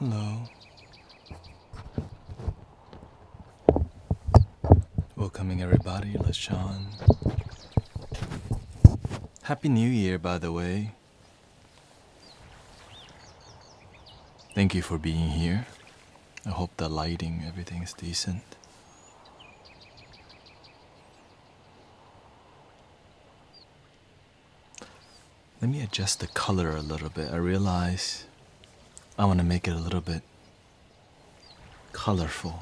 Hello. Welcoming everybody, LaShawn. Happy New Year, by the way. Thank you for being here. I hope the lighting, everything is decent. Let me adjust the color a little bit. I realize I want to make it a little bit colorful.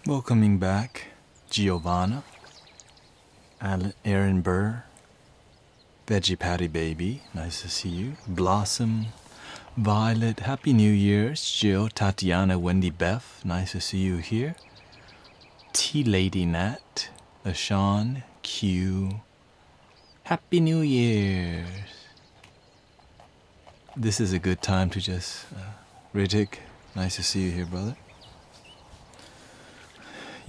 Welcoming back Giovanna, Aaron Burr, Veggie Patty Baby, nice to see you. Blossom, Violet, Happy New Year's. Jill, Tatiana, Wendy, Beth, nice to see you here. Tea Lady Nat, LaShawn, Q, Happy New Year's. This is a good time to just, Riddick, nice to see you here, brother.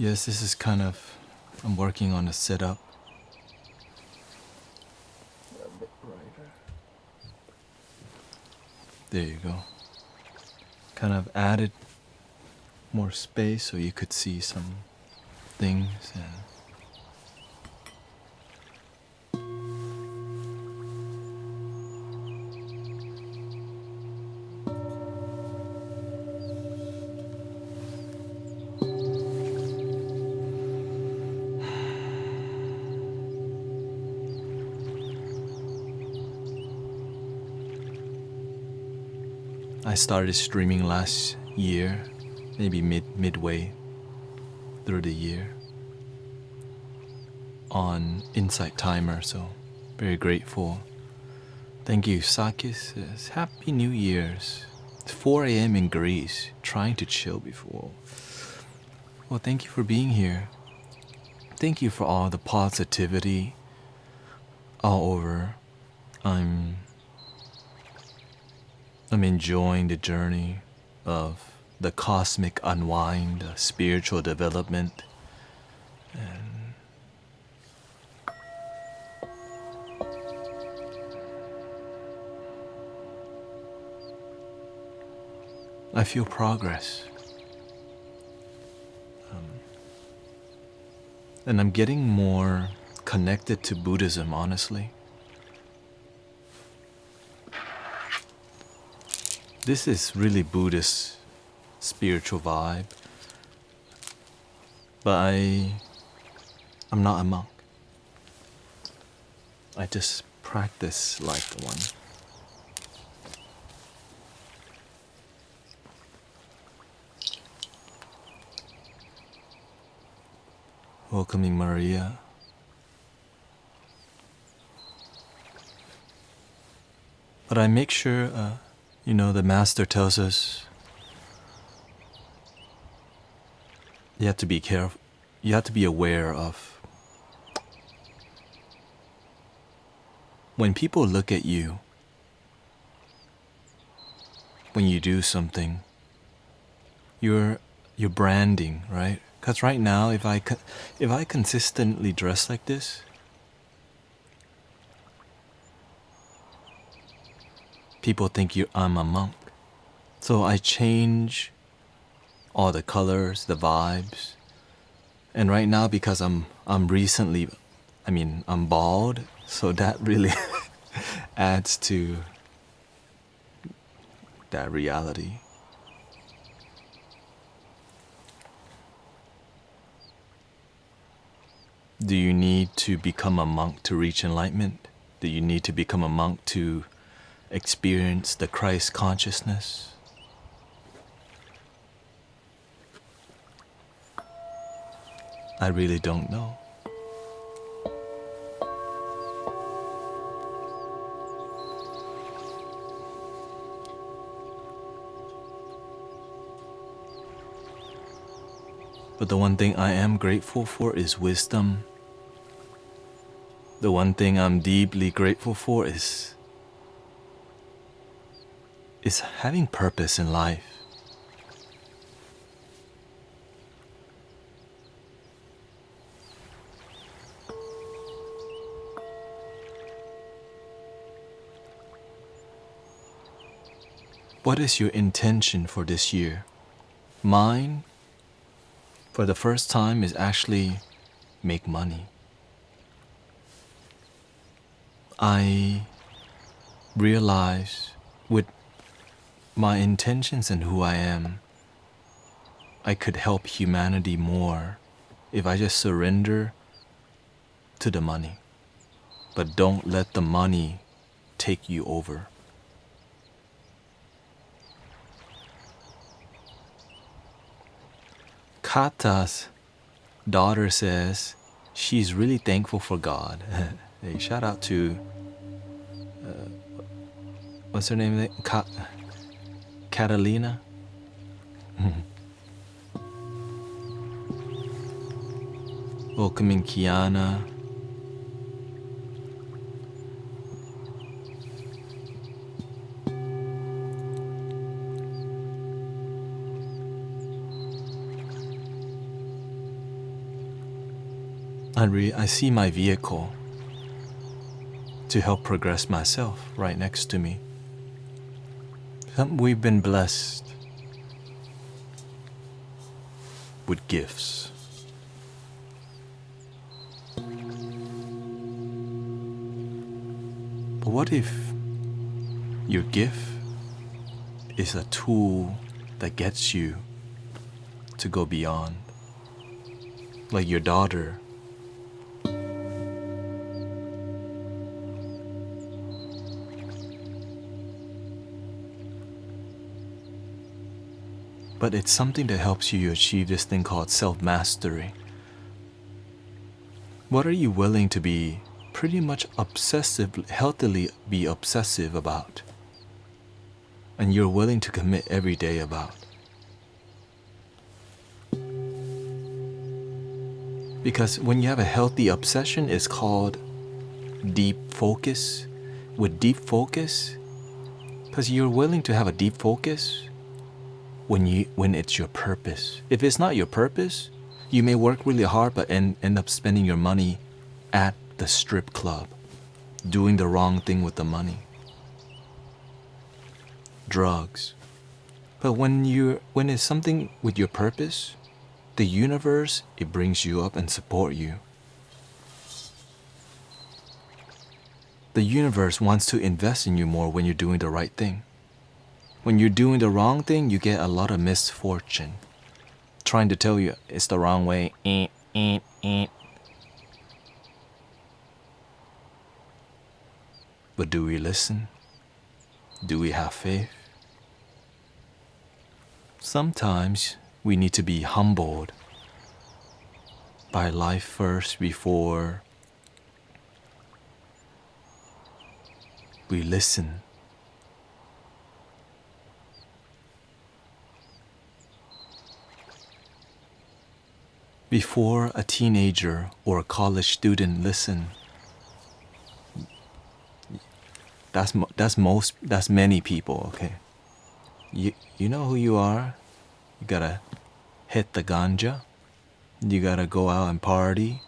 Yes, this is kind of, I'm working on a setup. A bit brighter. There you go. Kind of added more space so you could see some things and I started streaming last year, maybe midway through the year on Insight Timer, so very grateful. Thank you. Sakis says, Happy New Year's. It's 4 a.m. in Greece, trying to chill before. Well, thank you for being here. Thank you for all the positivity all over. I'm enjoying the journey of the cosmic unwind, the spiritual development. And I feel progress. And I'm getting more connected to Buddhism, honestly. This is really Buddhist spiritual vibe. But I'm not a monk. I just practice like one. Welcoming Maria. But I make sure, the Master tells us you have to be careful, you have to be aware of when people look at you, when you do something, you're branding, right? Because right now, if I consistently dress like this, people think I'm a monk. So I change all the colors, the vibes. And right now, because I'm bald, so that really adds to that reality. Do you need to become a monk to reach enlightenment? Do you need to become a monk to experience the Christ consciousness? I really don't know. But the one thing I am grateful for is wisdom. The one thing I'm deeply grateful for is having purpose in life. What is your intention for this year? Mine, for the first time, is actually make money. I realize with my intentions and who I am, I could help humanity more if I just surrender to the money. But don't let the money take you over. Kata's daughter says she's really thankful for God. Hey, shout out to what's her name? Catalina. Welcoming Kiana. I see my vehicle to help progress myself right next to me. We've been blessed with gifts. But what if your gift is a tool that gets you to go beyond? Like your daughter. But it's something that helps you achieve this thing called self-mastery. What are you willing to be pretty much healthily be obsessive about? And you're willing to commit every day about? Because when you have a healthy obsession, it's called deep focus. With deep focus, because you're willing to have a deep focus, when it's your purpose. If it's not your purpose, you may work really hard but end up spending your money at the strip club, doing the wrong thing with the money. Drugs. But when it's something with your purpose, the universe, it brings you up and support you. The universe wants to invest in you more when you're doing the right thing. When you're doing the wrong thing, you get a lot of misfortune. Trying to tell you it's the wrong way. But do we listen? Do we have faith? Sometimes we need to be humbled by life first before we listen. Before a teenager or a college student listen, that's many people, okay? You know who you are. You gotta hit the ganja. You gotta go out and party,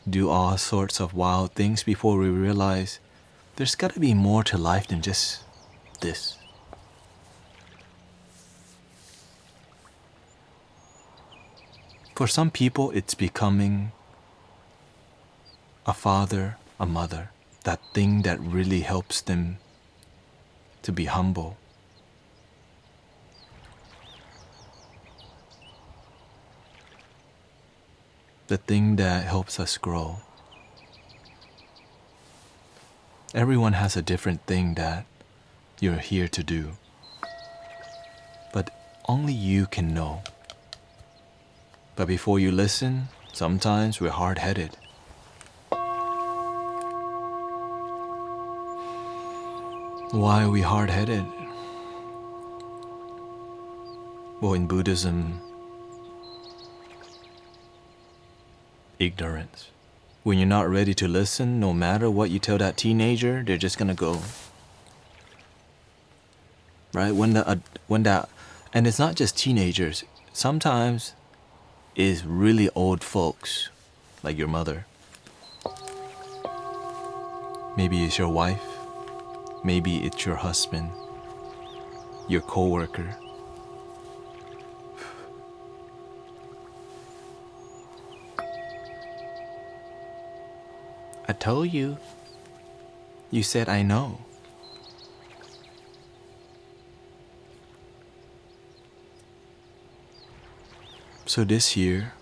do all sorts of wild things before we realize there's gotta be more to life than just this. For some people, it's becoming a father, a mother, that thing that really helps them to be humble. The thing that helps us grow. Everyone has a different thing that you're here to do, but only you can know. But before you listen, sometimes we're hard-headed. Why are we hard-headed? Well, in Buddhism, ignorance. When you're not ready to listen, no matter what you tell that teenager, they're just gonna go. Right? And it's not just teenagers. Sometimes it's really old folks, like your mother. Maybe it's your wife. Maybe it's your husband, your coworker. I told you. You said I know. So this year,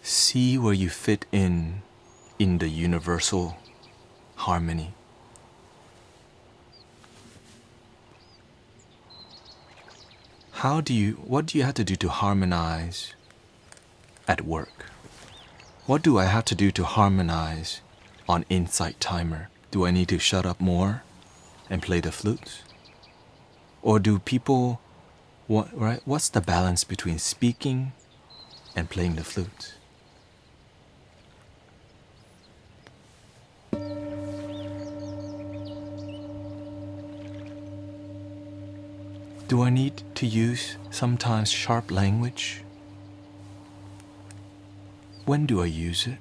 see where you fit in the universal harmony. What do you have to do to harmonize at work? What do I have to do to harmonize on Insight Timer? Do I need to shut up more and play the flutes? Or do people, what's the balance between speaking and playing the flutes? Do I need to use sometimes sharp language? When do I use it?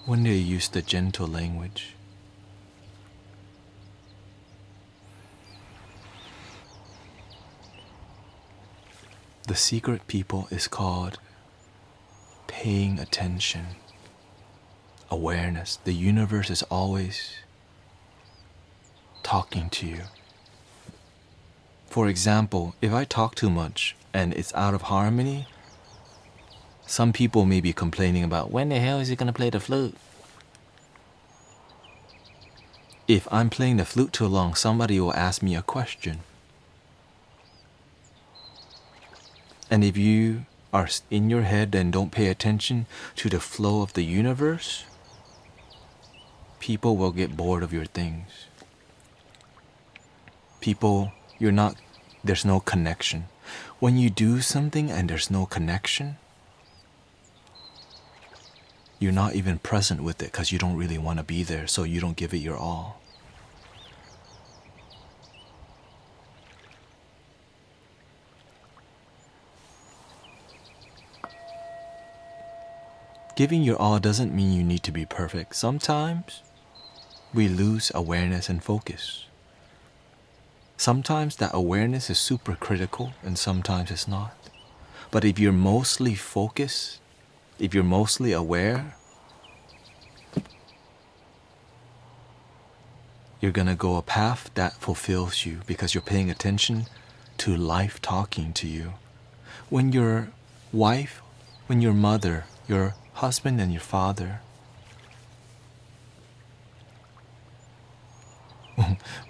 When do I use the gentle language? The secret people is called paying attention, awareness. The universe is always talking to you. For example, if I talk too much and it's out of harmony, some people may be complaining about when the hell is he gonna play the flute? If I'm playing the flute too long, somebody will ask me a question. And if you are in your head and don't pay attention to the flow of the universe, people will get bored of your things. There's no connection. When you do something and there's no connection, you're not even present with it because you don't really want to be there, so you don't give it your all. Giving your all doesn't mean you need to be perfect. Sometimes we lose awareness and focus. Sometimes that awareness is super critical and sometimes it's not. But if you're mostly focused, if you're mostly aware, you're gonna go a path that fulfills you because you're paying attention to life talking to you. When your wife, when your mother, your husband and your father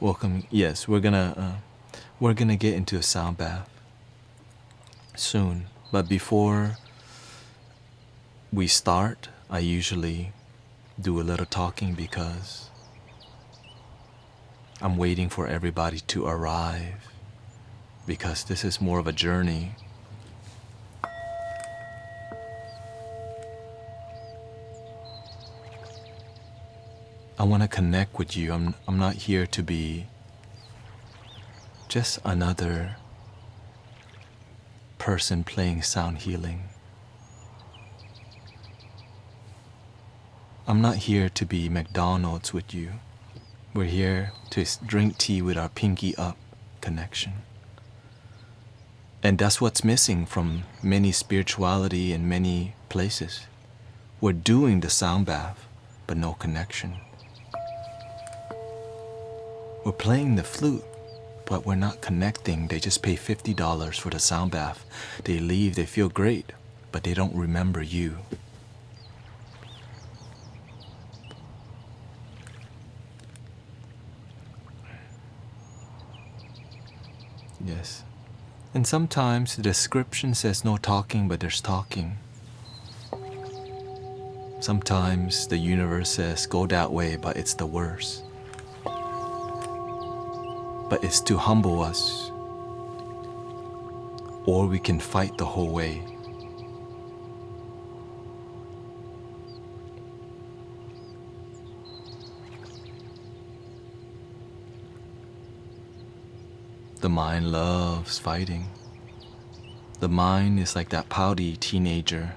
welcome. Yes, we're gonna get into a sound bath soon. But before we start, I usually do a little talking because I'm waiting for everybody to arrive. Because this is more of a journey. I want to connect with you. I'm not here to be just another person playing sound healing. I'm not here to be McDonald's with you. We're here to drink tea with our pinky up connection. And that's what's missing from many spirituality in many places. We're doing the sound bath, but no connection. We're playing the flute, but we're not connecting. They just pay $50 for the sound bath. They leave, they feel great, but they don't remember you. Yes. And sometimes the description says no talking, but there's talking. Sometimes the universe says go that way, but it's the worst. But it's to humble us. Or we can fight the whole way. The mind loves fighting. The mind is like that pouty teenager.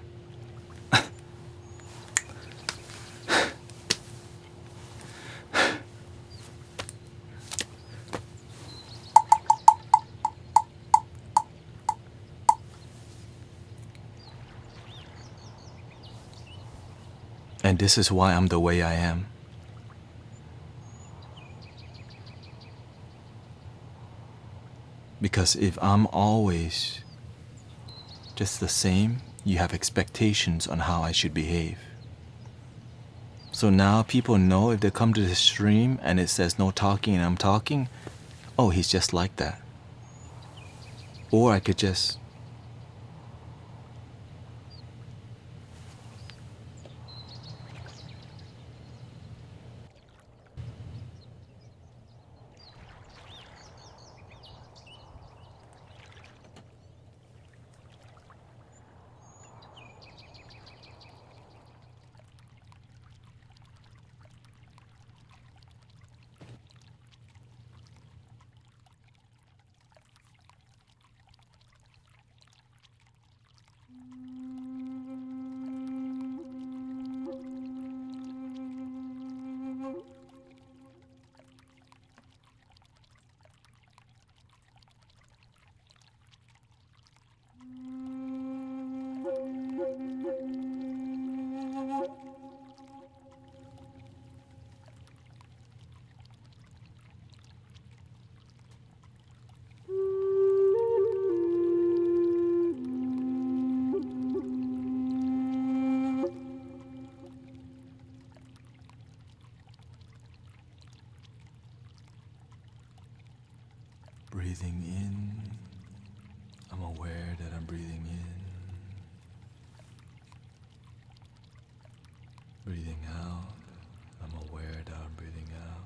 And this is why I'm the way I am. Because if I'm always just the same, you have expectations on how I should behave. So now people know if they come to the stream and it says no talking and I'm talking, oh, he's just like that. Or I could just breathing in. I'm aware that I'm breathing in. Breathing out. I'm aware that I'm breathing out.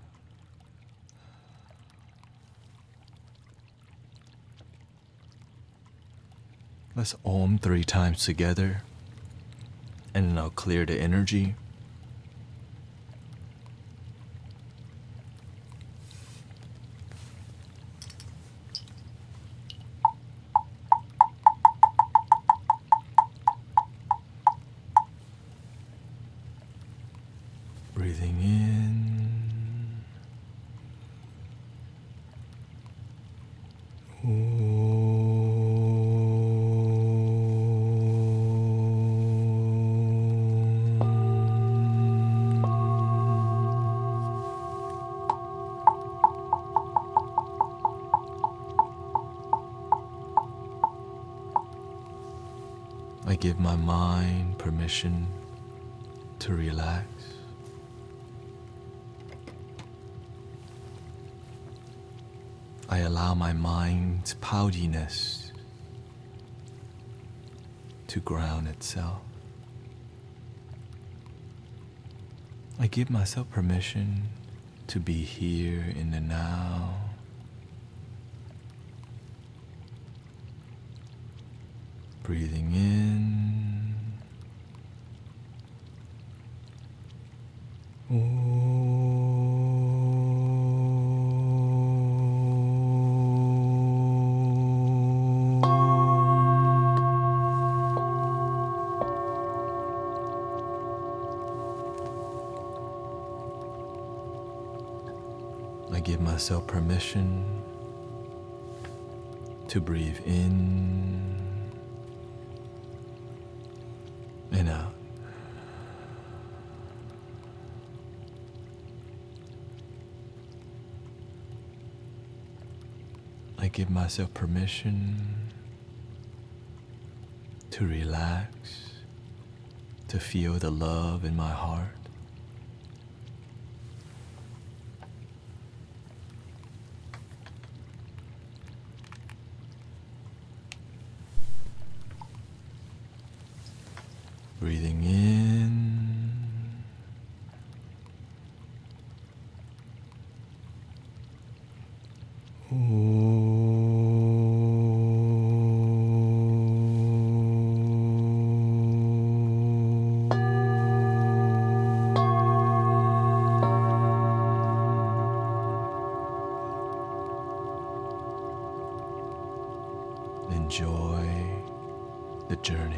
Let's Om 3 times together. And then I'll clear the energy. Breathing in. I give my mind permission to relax. I allow my mind's poutiness to ground itself. I give myself permission to be here in the now. Breathing in. I give myself permission to breathe in and out. I give myself permission to relax, to feel the love in my heart. Breathing in. Enjoy the journey.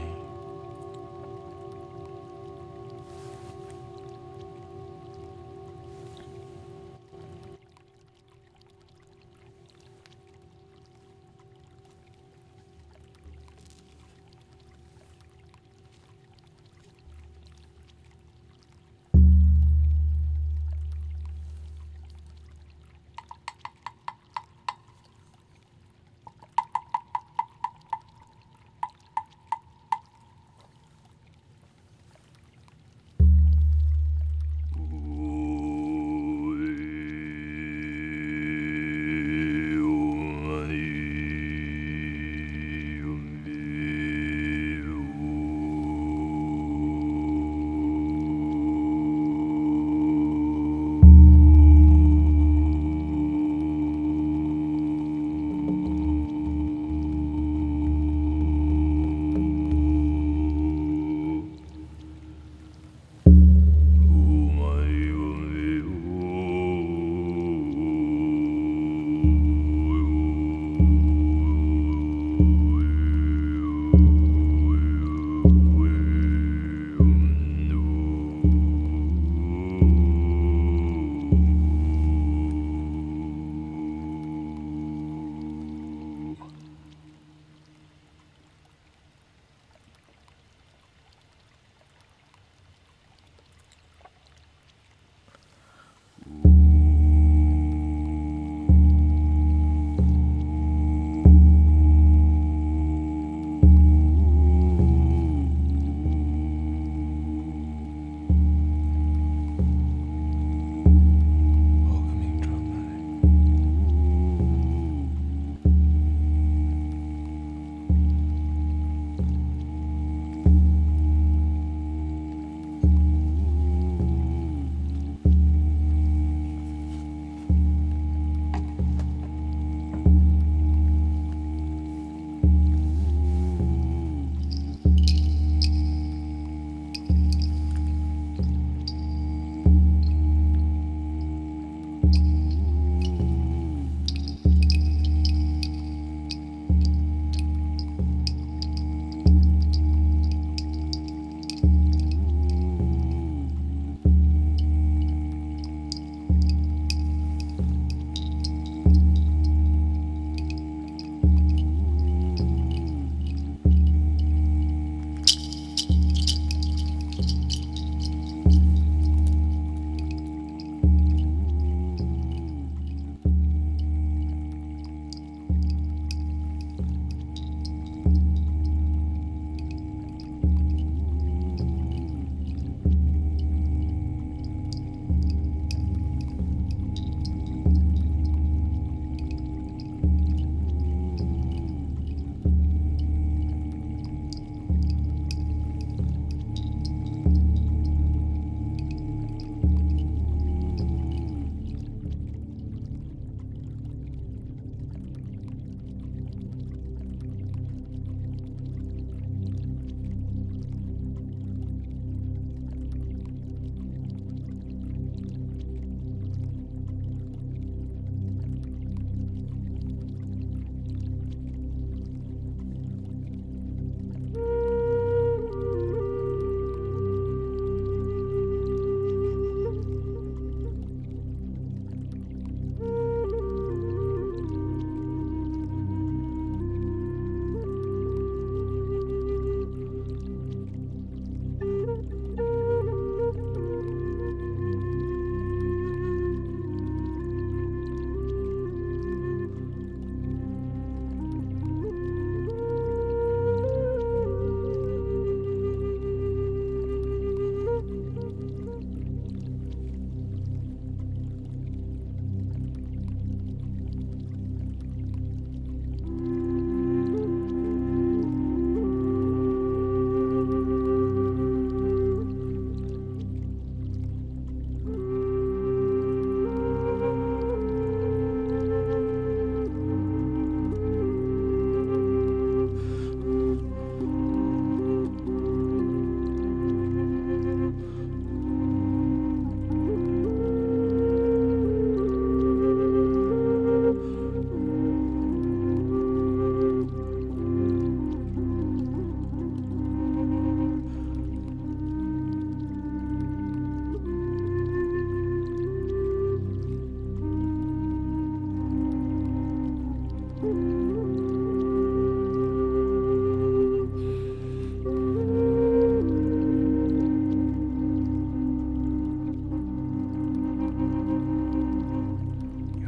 You're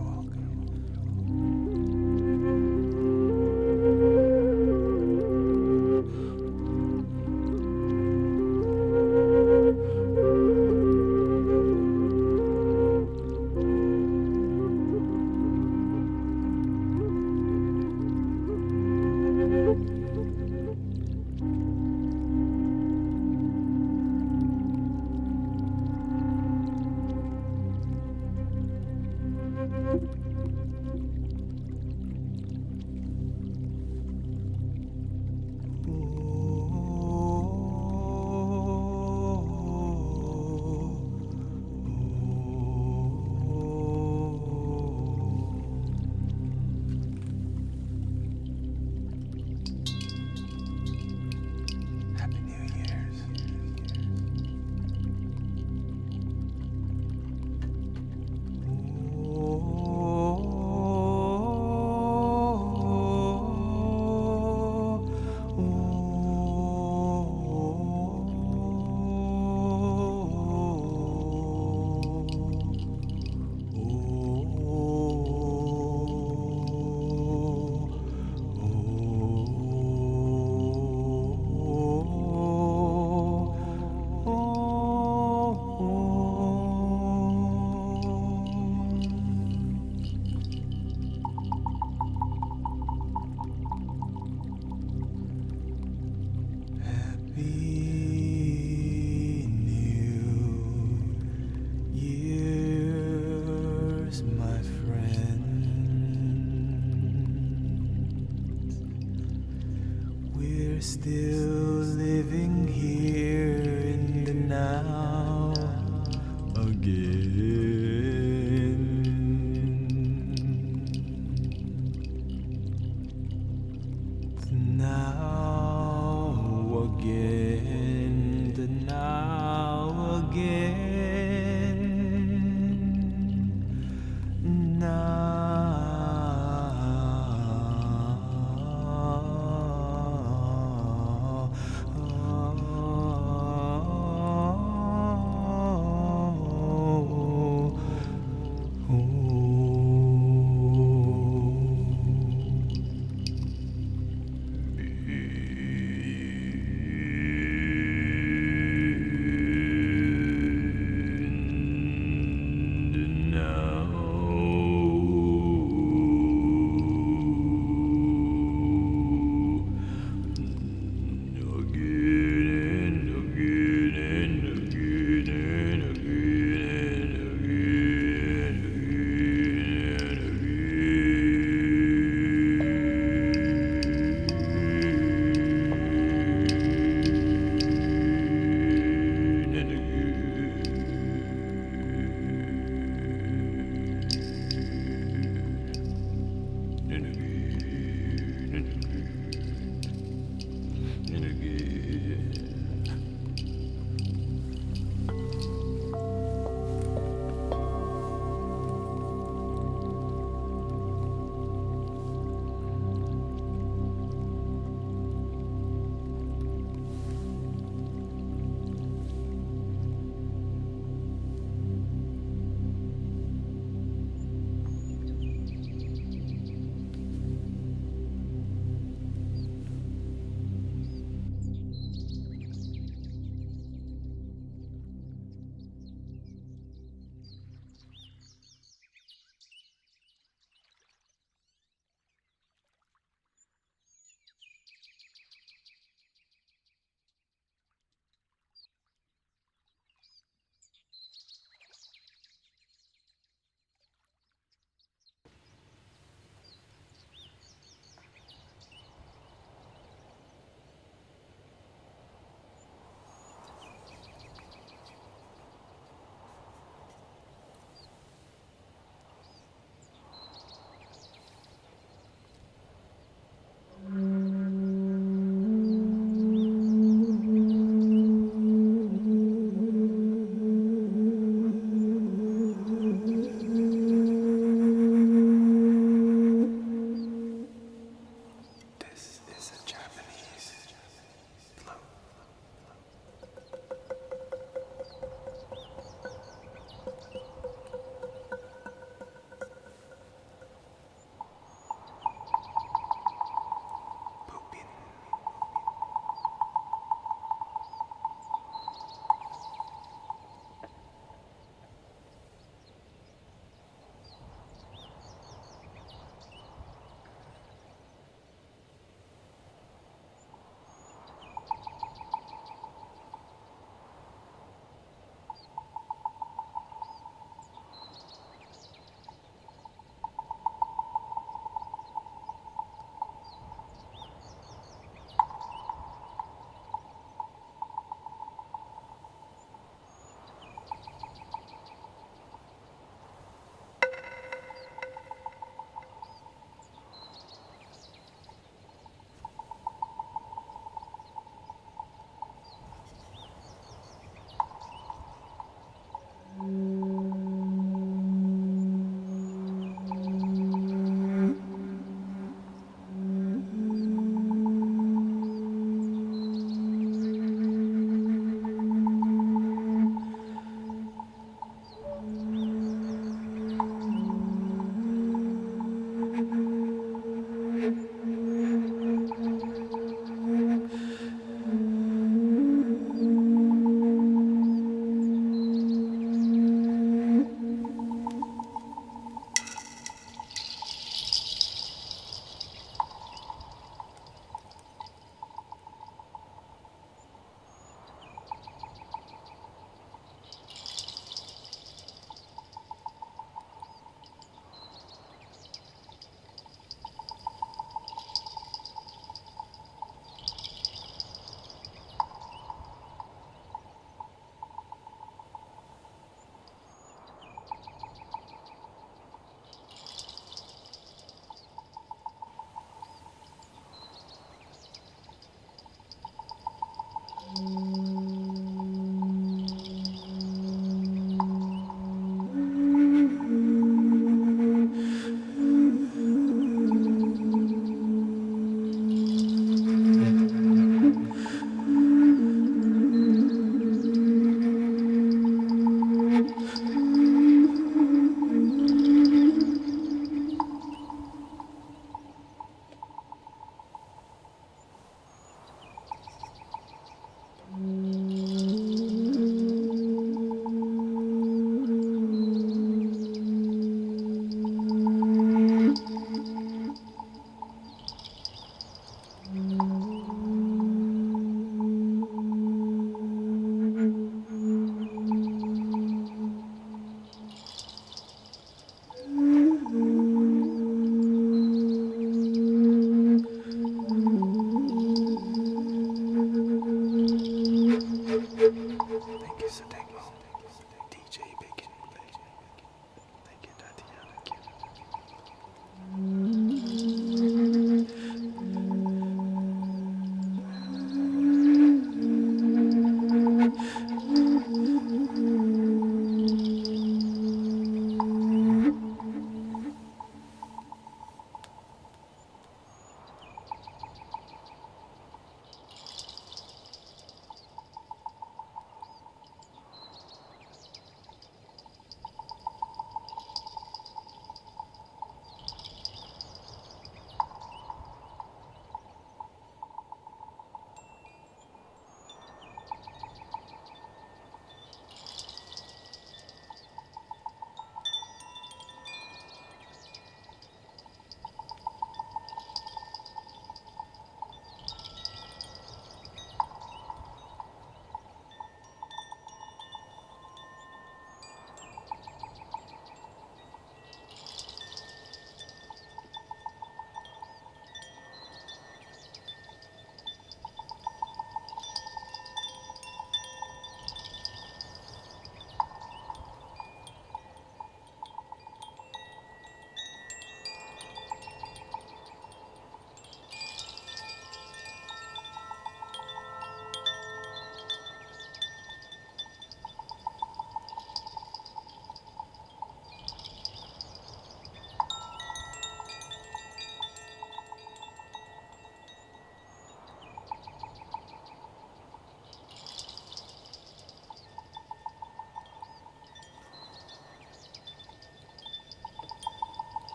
welcome. Happy New Year's. Happy New Year's, my friends. We're still living here in the now again. The now again, the now again, now.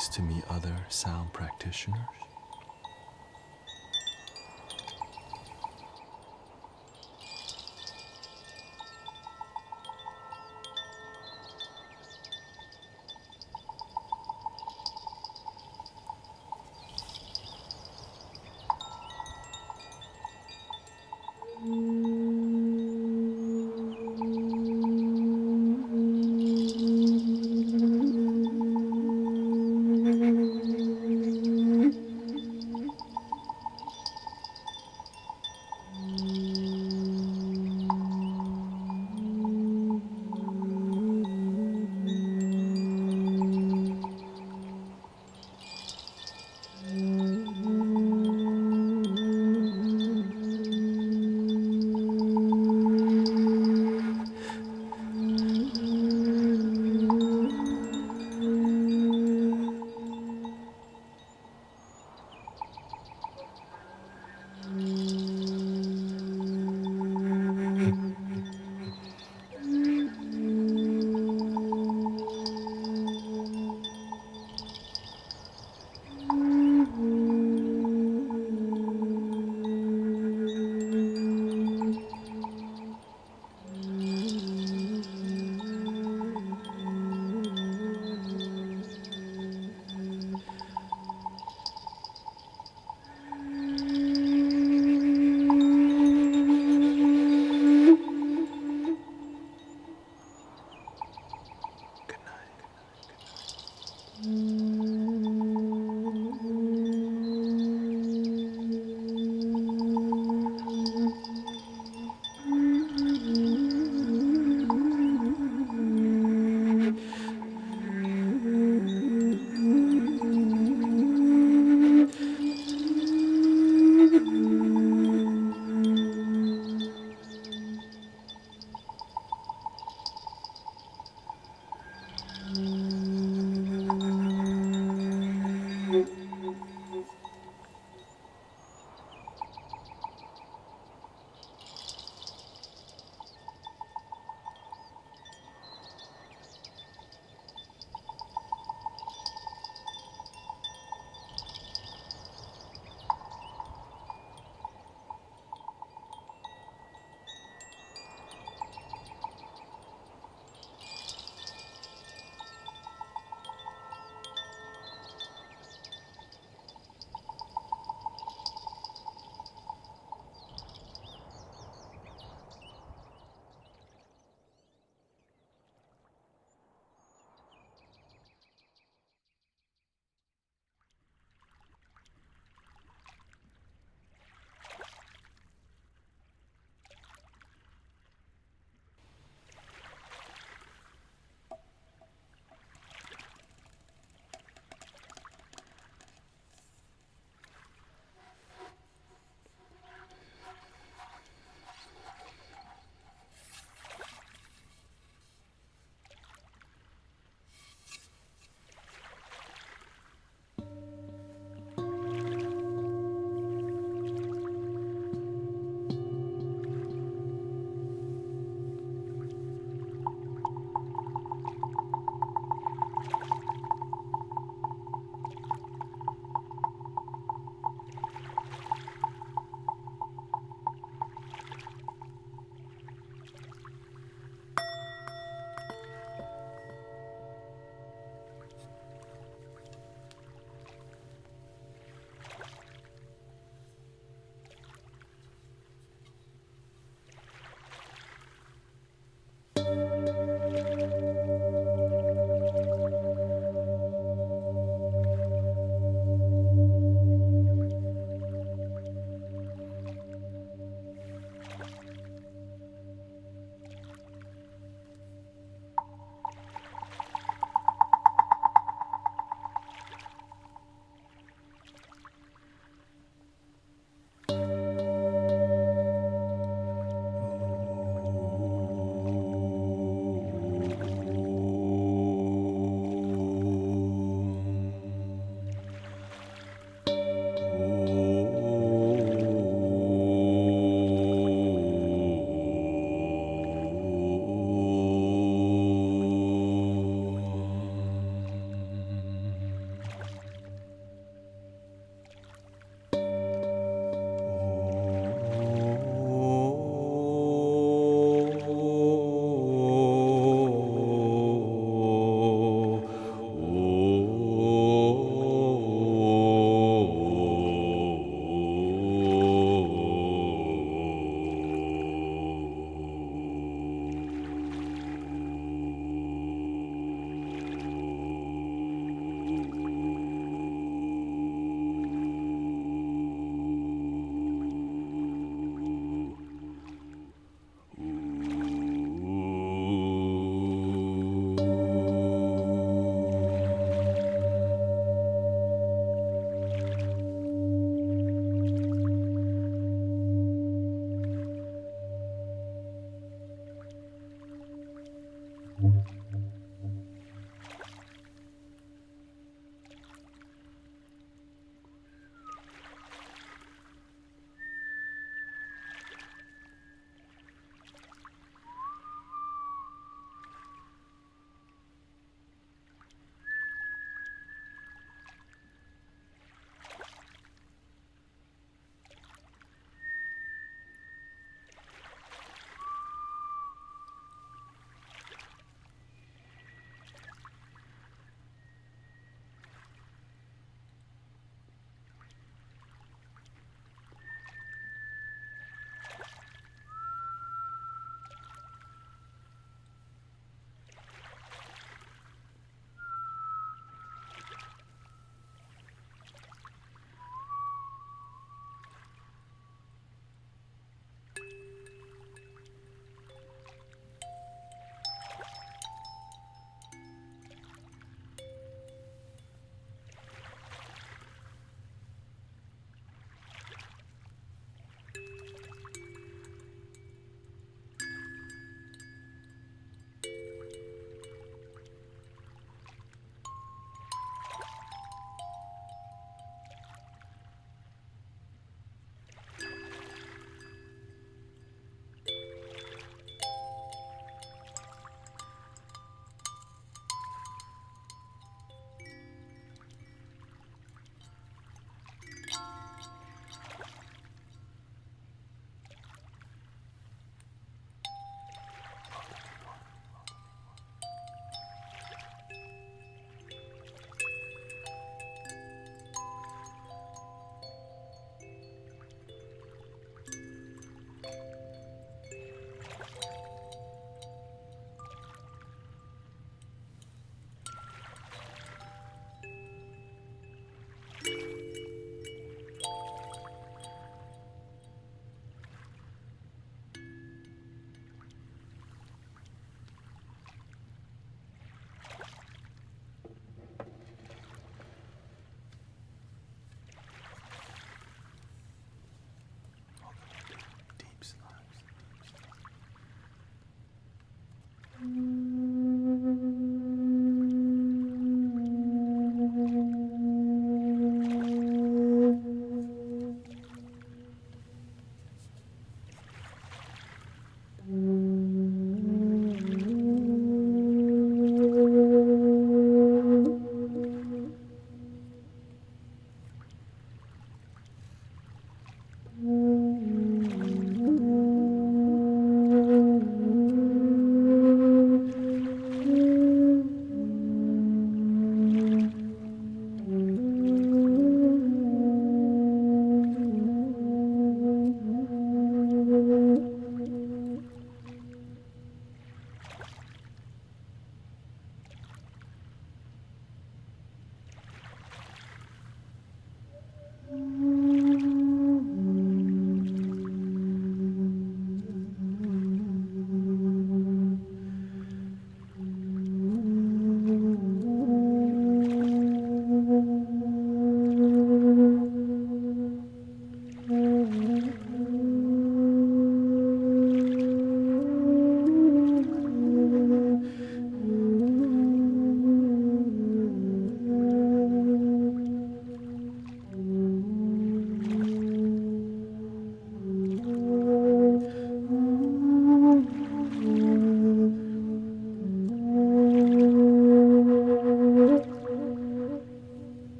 nice to meet other sound practitioners.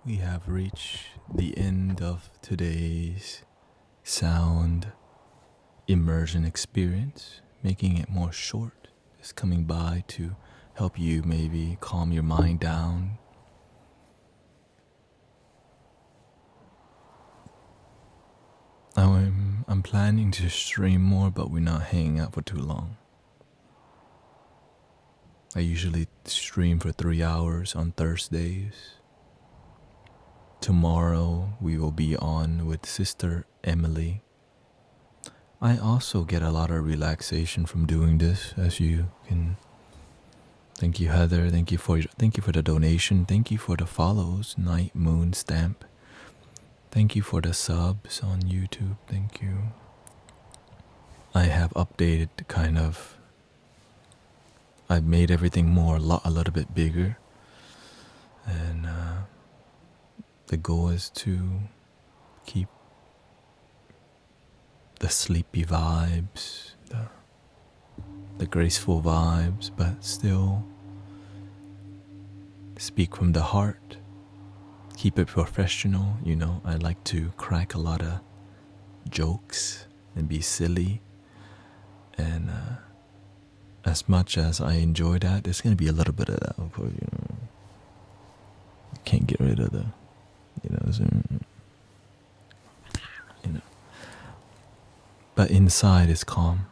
We have reached the end of today's sound immersion experience, making it more short. Just coming by to help you maybe calm your mind down. I'm planning to stream more, but we're not hanging out for too long. I usually stream for 3 hours on Thursdays. Tomorrow we will be on with Sister Emily. I also get a lot of relaxation from doing this, as you can. Thank you, Heather. Thank you for the donation. Thank you for the follows, Night Moon Stamp. Thank you for the subs on YouTube. Thank you. I have updated I've made everything a little bit bigger, and the goal is to keep the sleepy vibes, the graceful vibes, but still speak from the heart. Keep it professional, I like to crack a lot of jokes and be silly. And as much as I enjoy that, there's going to be a little bit of that, of course, You can't get rid of the, But inside is calm.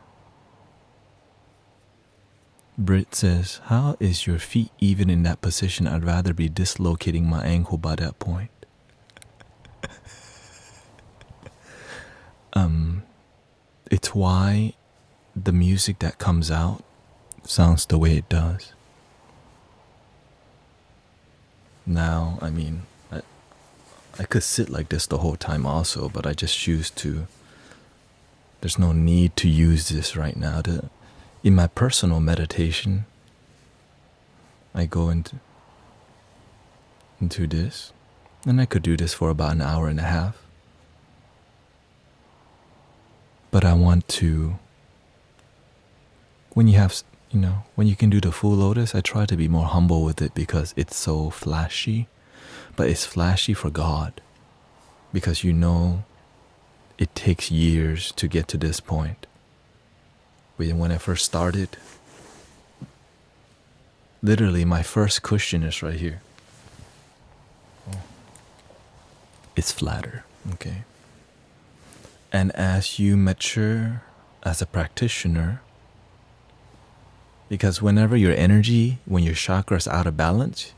Brit says, how is your feet even in that position? I'd rather be dislocating my ankle by that point. It's why the music that comes out sounds the way it does. Now, I could sit like this the whole time also, but I just choose to. There's no need to use this right now. In my personal meditation, I go into this, and I could do this for about an hour and a half. But I want to, when you can do the full lotus, I try to be more humble with it because it's so flashy. But it's flashy for God, because it takes years to get to this point. When I first started, literally my first cushion is right here. It's flatter, okay? And as you mature as a practitioner, because whenever your energy, when your chakra's out of balance,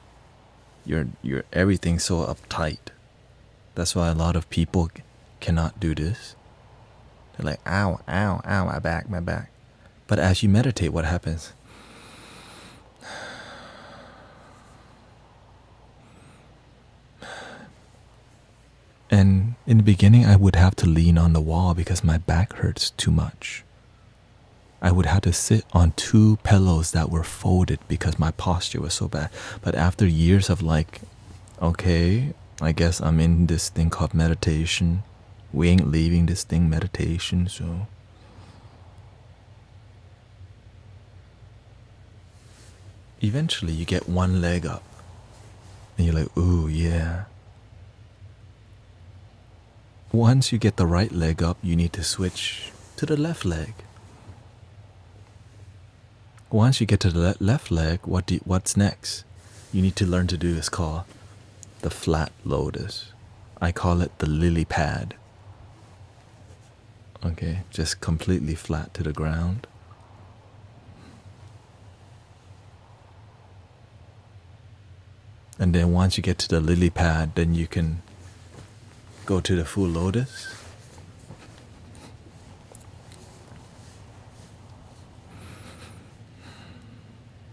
your everything's so uptight. That's why a lot of people cannot do this. They're like, ow, ow, ow, my back. But as you meditate, what happens? And in the beginning, I would have to lean on the wall because my back hurts too much. I would have to sit on 2 pillows that were folded because my posture was so bad. But after years of okay, I guess I'm in this thing called meditation. We ain't leaving this thing meditation, so. Eventually you get one leg up. And you're like, ooh, yeah. Once you get the right leg up, you need to switch to the left leg. Once you get to the left leg, what's next? You need to learn to do is called the flat lotus. I call it the lily pad. Okay, just completely flat to the ground. And then once you get to the lily pad, then you can go to the full lotus.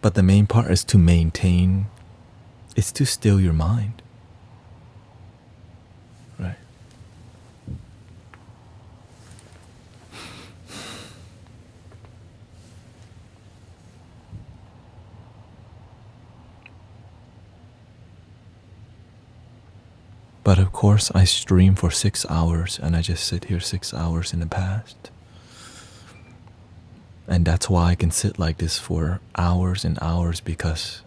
But the main part is to still your mind. Right? But of course, I stream for 6 hours and I just sit here 6 hours in the past. And that's why I can sit like this for hours and hours, because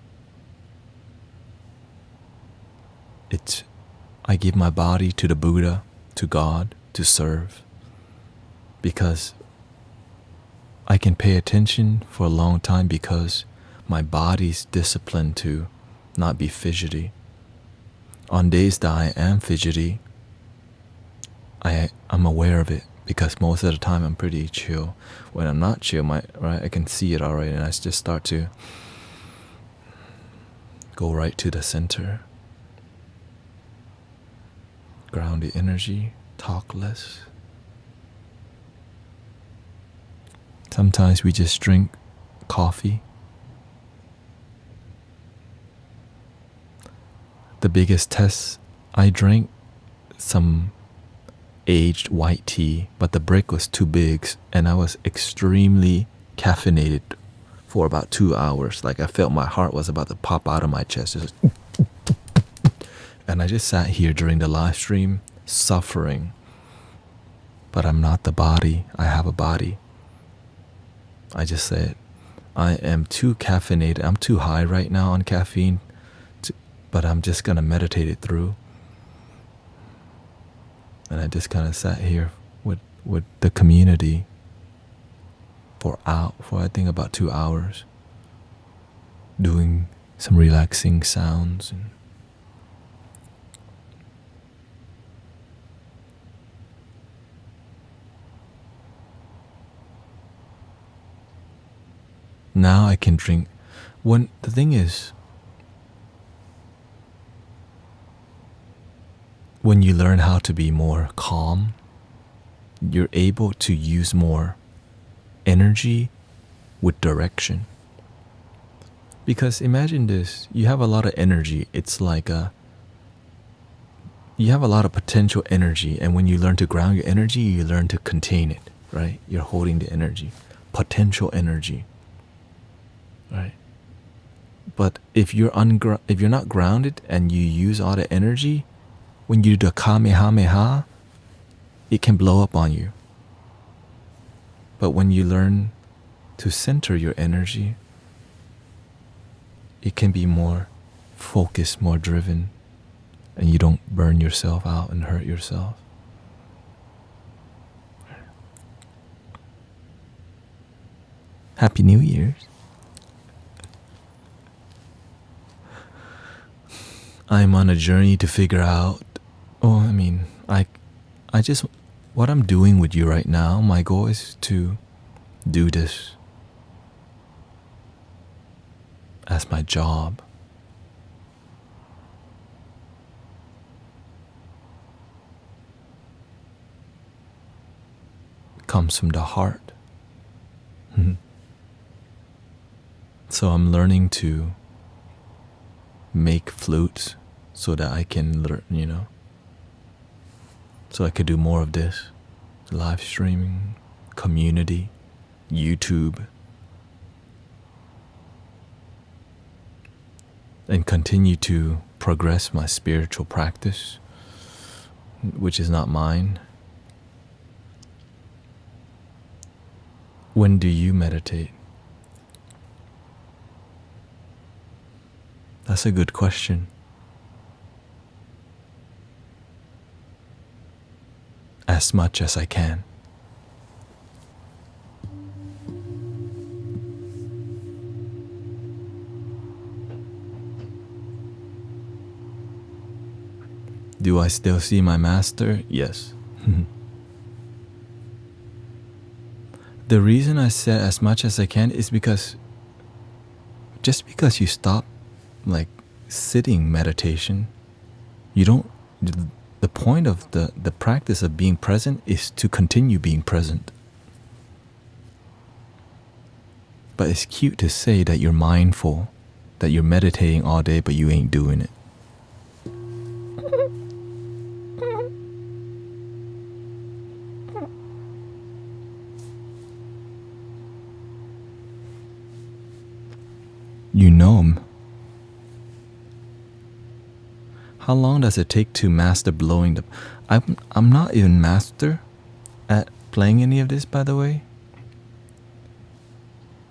I give my body to the Buddha, to God, to serve, because I can pay attention for a long time because my body's disciplined to not be fidgety. On days that I am fidgety, I'm aware of it because most of the time I'm pretty chill. When I'm not chill, I can see it already, and I just start to go right to the center. Ground the energy, talk less. Sometimes we just drink coffee. The biggest test, I drank some aged white tea, but the brick was too big and I was extremely caffeinated for about 2 hours. Like I felt my heart was about to pop out of my chest. And I just sat here during the live stream suffering. But I'm not the body. I have a body. I just said, I am too caffeinated. I'm too high right now on caffeine, but I'm just going to meditate it through. And I just kind of sat here with the community for I think about 2 hours, doing some relaxing sounds. And now I can drink. The thing is, when you learn how to be more calm, you're able to use more energy with direction. Because imagine this, you have a lot of energy. It's like you have a lot of potential energy, and when you learn to ground your energy, you learn to contain it, right? You're holding the energy, potential energy, right? But if you're not grounded and you use all the energy, when you do the kamehameha, it can blow up on you. But when you learn to center your energy, it can be more focused, more driven, and you don't burn yourself out and hurt yourself. Happy New Year's. I'm on a journey to figure out, what I'm doing with you right now, my goal is to do this as my job. It comes from the heart. So I'm learning to make flutes so that I can learn, so I could do more of this. Live streaming, community, YouTube, and continue to progress my spiritual practice, which is not mine. When do you meditate? That's a good question. As much as I can. Do I still see my master? Yes. The reason I said as much as I can is because just because you stop sitting meditation, the point of the practice of being present is to continue being present. But it's cute to say that you're mindful, that you're meditating all day, but you ain't doing it. You know. How long does it take to master blowing the... I'm not even master at playing any of this, by the way.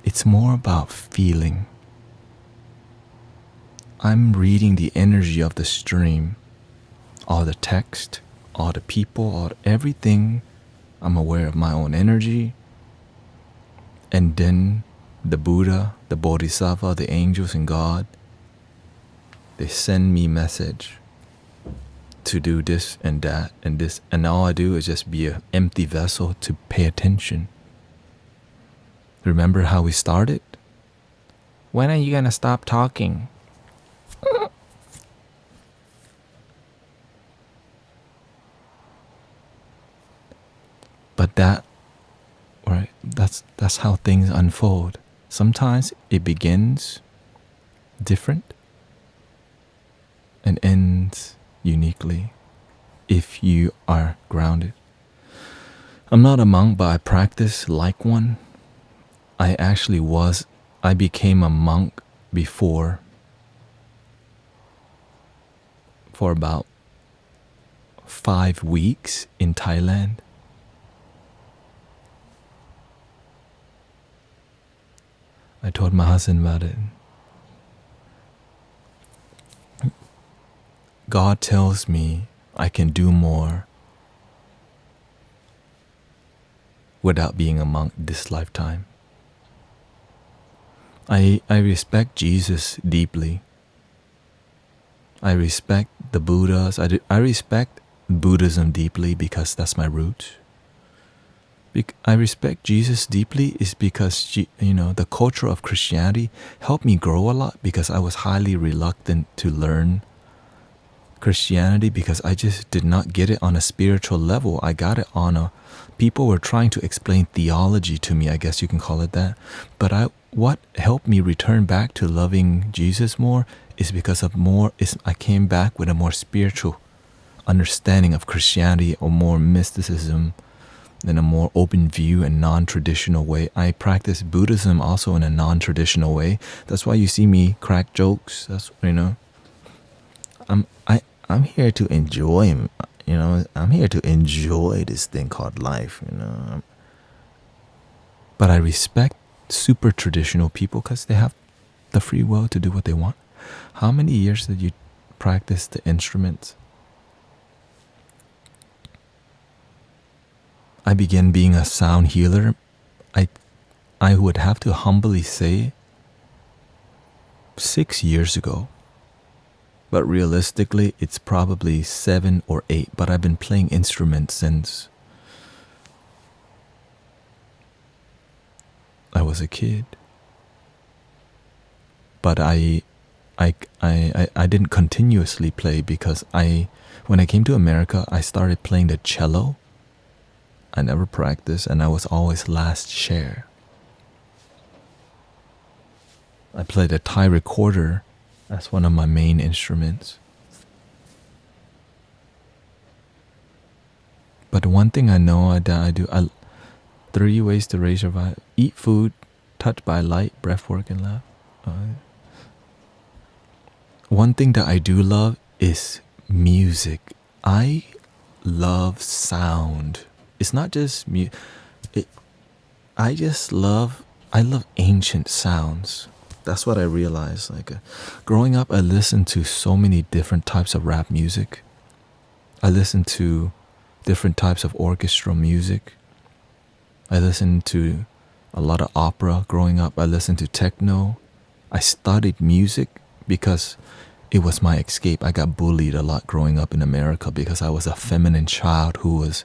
It's more about feeling. I'm reading the energy of the stream. all the text, all the people, everything. I'm aware of my own energy. And then the Buddha, the Bodhisattva, the angels and God, they send me message to do this and that and this. And all I do is just be an empty vessel to pay attention. Remember how we started? When are you going to stop talking? But that's how things unfold. Sometimes it begins different and ends uniquely if you are grounded. I'm not a monk, but I practice like one. I became a monk before for about 5 weeks in Thailand. I told my husband about it. God tells me I can do more without being a monk this lifetime. I respect Jesus deeply. I respect the Buddhas. I respect Buddhism deeply because that's my roots. I respect Jesus deeply is because, the culture of Christianity helped me grow a lot because I was highly reluctant to learn Christianity because I just did not get it on a spiritual level. I got it on people were trying to explain theology to me, I guess you can call it that. But what helped me return back to loving Jesus more is because I came back with a more spiritual understanding of Christianity or more mysticism in a more open view and non-traditional way. I practice Buddhism also in a non-traditional way. That's why you see me crack jokes. That's I'm here to enjoy, I'm here to enjoy this thing called life, But I respect super traditional people because they have the free will to do what they want. How many years did you practice the instruments? I began being a sound healer. I would have to humbly say 6 years ago. But realistically, it's probably 7 or 8. But I've been playing instruments since I was a kid. But I didn't continuously play because when I came to America, I started playing the cello. I never practiced and I was always last chair. I played a Thai recorder as one of my main instruments. But one thing I know that I do, 30 ways to raise your vibe: eat food, touched by light, breath work, and laugh. One thing that I do love is music. I love sound. It's not just music. I love ancient sounds. That's what I realized. Growing up, I listened to so many different types of rap music. I listened to different types of orchestral music. I listened to a lot of opera growing up. I listened to techno. I studied music because it was my escape. I got bullied a lot growing up in America because I was a feminine child who was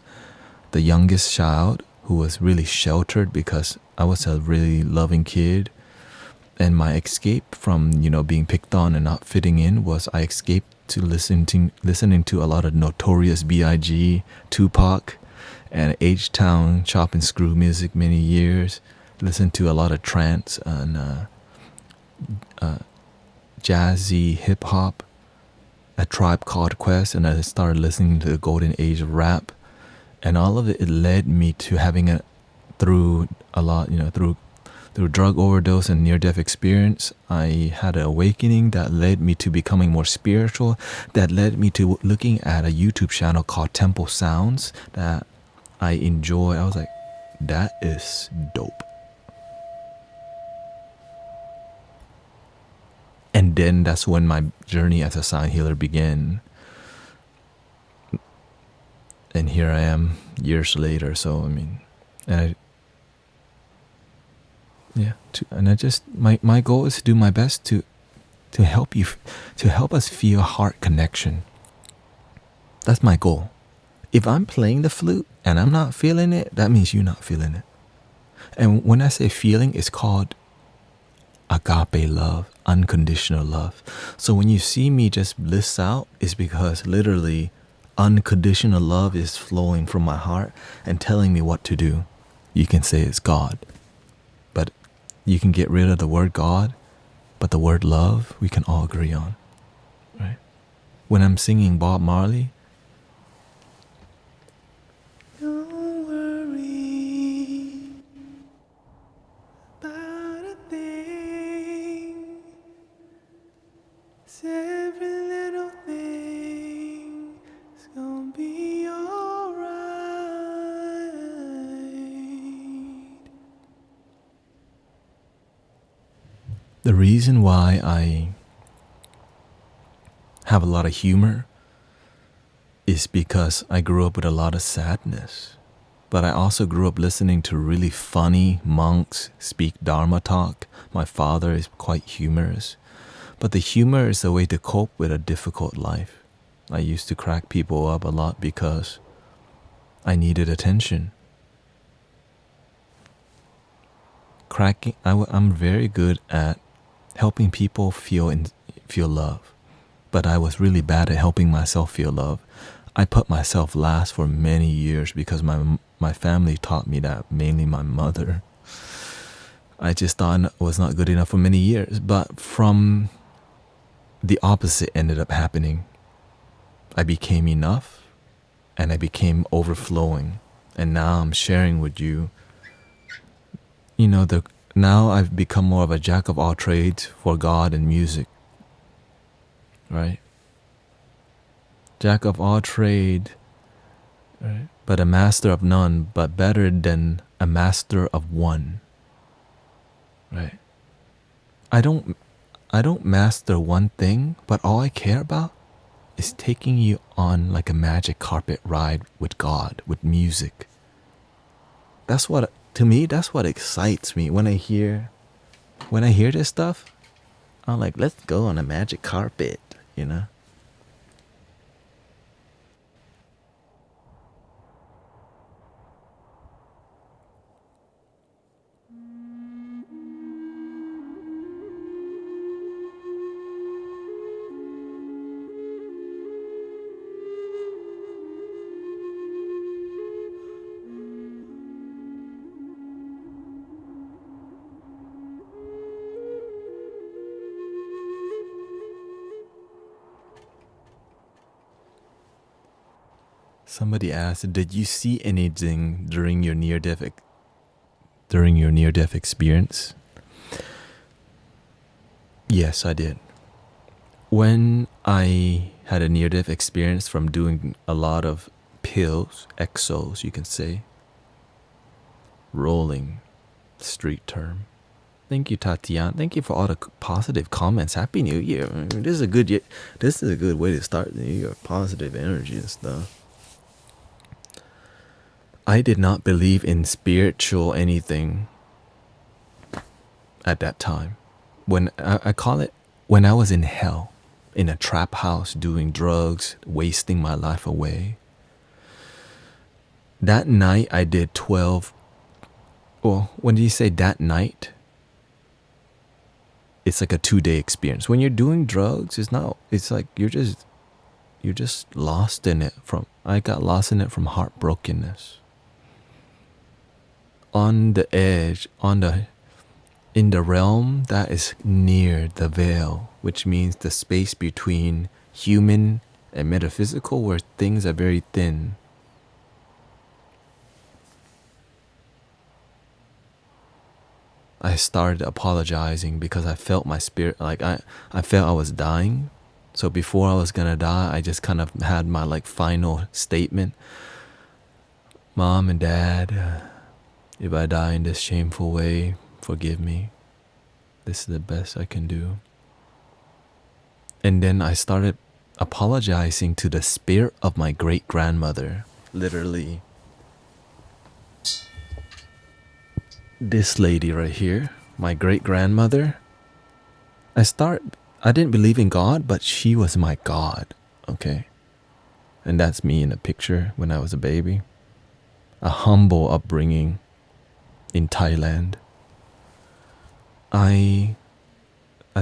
the youngest child who was really sheltered because I was a really loving kid. And my escape from, being picked on and not fitting in was I escaped to listening to a lot of Notorious B.I.G., Tupac, and H-Town chop and screw music many years. Listened to a lot of trance and jazzy hip-hop, A Tribe Called Quest, and I started listening to the golden age of rap. And all of it led me to having through drug overdose and near-death experience, I had an awakening that led me to becoming more spiritual, that led me to looking at a YouTube channel called Temple Sounds that I enjoy. I was like, that is dope. And then that's when my journey as a sound healer began. And here I am years later. So, I mean, and I, yeah, and I just, my goal is to do my best to help you, to help us feel heart connection. That's my goal. If I'm playing the flute and I'm not feeling it, that means you're not feeling it. And when I say feeling, it's called agape love, unconditional love. So when you see me just bliss out, it's because literally unconditional love is flowing from my heart and telling me what to do. You can say it's God, but you can get rid of the word God, but the word love, we can all agree on, right? When I'm singing Bob Marley, don't worry about a thing. Every little thing is gonna be alright. The reason why I have a lot of humor is because I grew up with a lot of sadness. But I also grew up listening to really funny monks speak Dharma talk. My father is quite humorous. But the humor is a way to cope with a difficult life. I used to crack people up a lot because I needed attention. I'm very good at helping people feel love. But I was really bad at helping myself feel love. I put myself last for many years because my family taught me that, mainly my mother. I just thought I was not good enough for many years. But from the opposite ended up happening. I became enough and I became overflowing. And now I'm sharing with you, now I've become more of a jack of all trades for God and music. Right? Jack of all trade, right? But a master of none, but better than a master of one. Right? I don't master one thing, but all I care about is taking you on like a magic carpet ride with God, with music. That's what excites me when I hear this stuff. I'm like, let's go on a magic carpet, Somebody asked, did you see anything during your near-death experience? Yes, I did. When I had a near-death experience from doing a lot of pills, exos, you can say, rolling, street term. Thank you, Tatiana. Thank you for all the positive comments. Happy New Year. I mean, this is a good way to start the New Year. Positive energy and stuff. I did not believe in spiritual anything at that time. When I call it when I was in hell, in a trap house doing drugs, wasting my life away. That night I did 12. Well, when you say that night, it's like a 2-day experience. When you're doing drugs, it's like you're just lost in it. I got lost in it from heartbrokenness. On the edge, in the realm that is near the veil, which means the space between human and metaphysical, where things are very thin. I started apologizing because I felt my spirit, like I felt I was dying. So before I was gonna die, I just kind of had my final statement. Mom and Dad, if I die in this shameful way, forgive me. This is the best I can do. And then I started apologizing to the spirit of my great-grandmother, literally this lady right here, my great-grandmother. I didn't believe in God, but she was my God, okay? And that's me in a picture when I was a baby. A humble upbringing in Thailand. I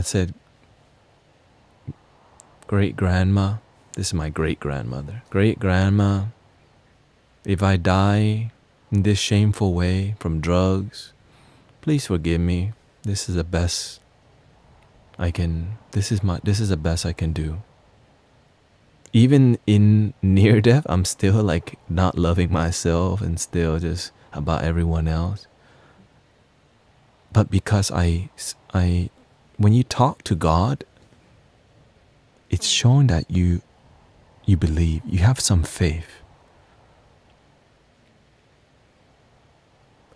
said, great-grandma, this is my great-grandmother. Great-grandma, if I die in this shameful way from drugs, please forgive me. This is the best this is the best I can do. Even in near death, I'm still like not loving myself and still just about everyone else. But because when you talk to God, it's showing that you believe, you have some faith.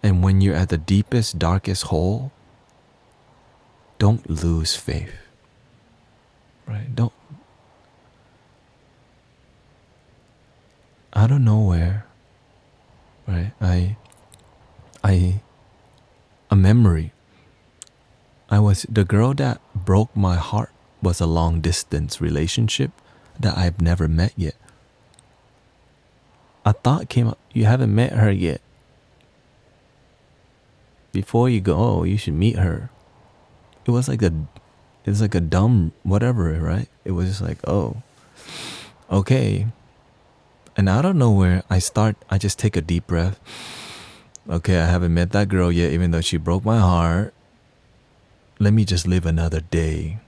And when you're at the deepest, darkest hole, don't lose faith. Right? Out of nowhere, right? A memory. The girl that broke my heart was a long distance relationship that I've never met yet. A thought came up, you haven't met her yet. Before you go, you should meet her. It was like a dumb whatever, right? It was just like, oh, okay. And out of nowhere, I just take a deep breath. Okay, I haven't met that girl yet, even though she broke my heart. Let me just live another day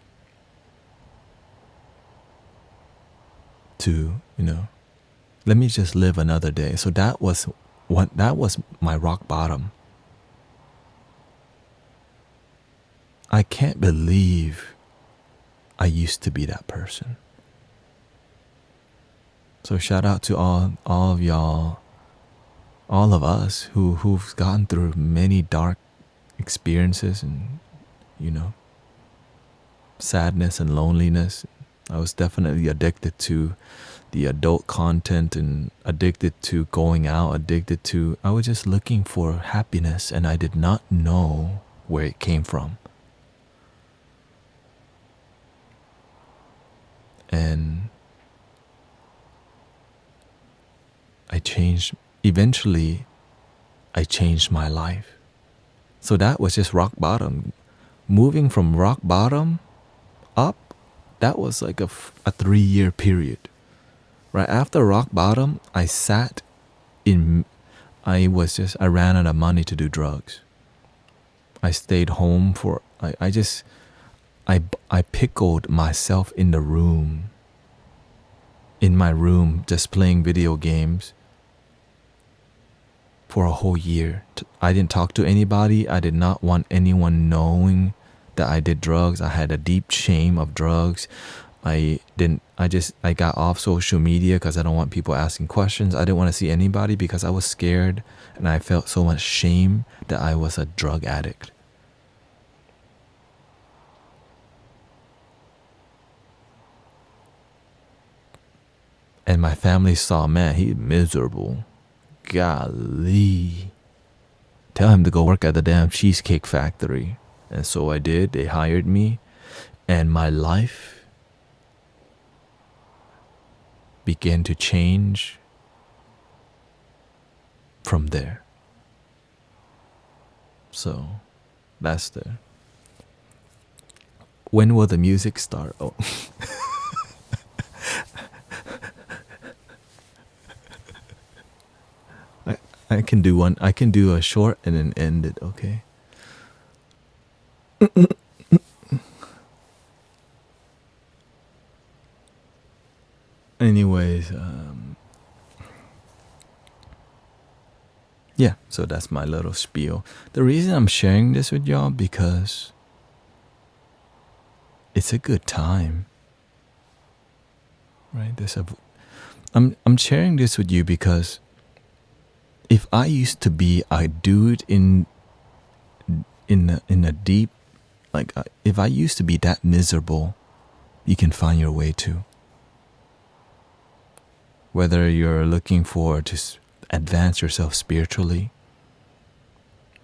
let me just live another day. So that was my rock bottom. I can't believe I used to be that person. So shout out to all of y'all, all of us who've gone through many dark experiences and, sadness and loneliness. I was definitely addicted to the adult content and addicted to going out, I was just looking for happiness and I did not know where it came from. And eventually I changed my life. So that was just rock bottom. Moving from rock bottom up, that was like a 3-year period. Right after rock bottom, I ran out of money to do drugs. I stayed home I pickled myself in my room, just playing video games for a whole year. I didn't talk to anybody. I did not want anyone knowing that I did drugs. I had a deep shame of drugs. I got off social media because I don't want people asking questions. I didn't want to see anybody because I was scared and I felt so much shame that I was a drug addict. And my family saw, man, he's miserable. Golly. Tell him to go work at the damn Cheesecake Factory. And so I did. They hired me. And my life began to change from there. So that's there. When will the music start? Oh. I can do one. I can do a short and then end it, okay? Anyways, yeah, so that's my little spiel. The reason I'm sharing this with y'all because it's a good time. Right? I'm sharing this with you because if I used to be a dude in a deep, if I used to be that miserable, you can find your way to. whether you're looking for to advance yourself spiritually,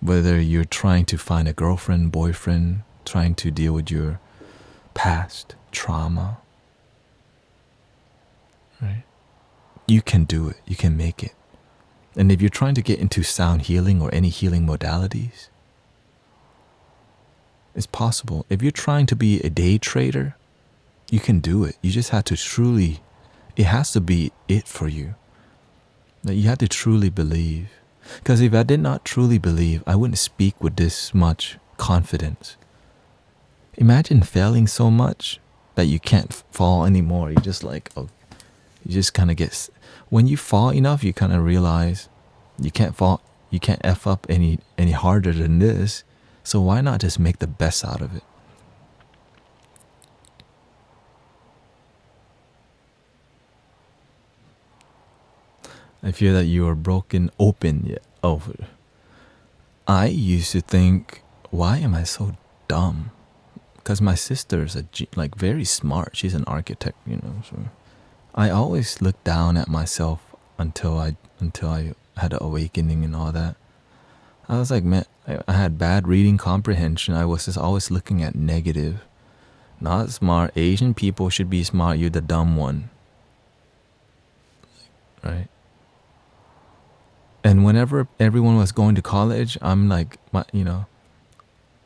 whether you're trying to find a girlfriend, boyfriend, trying to deal with your past trauma, right? You can do it. You can make it. And if you're trying to get into sound healing or any healing modalities, it's possible. If you're trying to be a day trader, you can do it. You just have to truly, it has to be it for you. That you have to truly believe. Because if I did not truly believe, I wouldn't speak with this much confidence. Imagine failing so much that you can't fall anymore. You just like, oh, you just kind of get, when you fall enough, you kind of realize you can't fall, you can't F up any harder than this. So why not just make the best out of it? I feel that you are broken open. Yeah. Oh, I used to think, why am I so dumb? Because my sister is like very smart. She's an architect, you know. So I always looked down at myself until I had an awakening and all that. I was like, man, I had bad reading comprehension. I was just always looking at negative. Not smart. Asian people should be smart. You're the dumb one. Right? And whenever everyone was going to college, I'm like,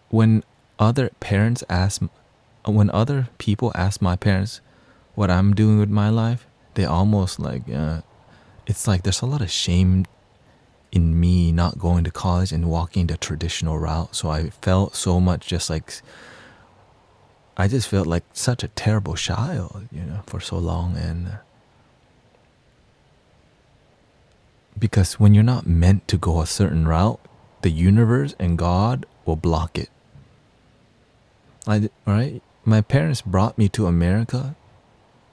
when other people ask my parents what I'm doing with my life, they almost like, it's like there's a lot of shame in me not going to college and walking the traditional route. So I felt so much just like, I just felt like such a terrible child, for so long. And because when you're not meant to go a certain route, the universe and God will block it. Right? My parents brought me to America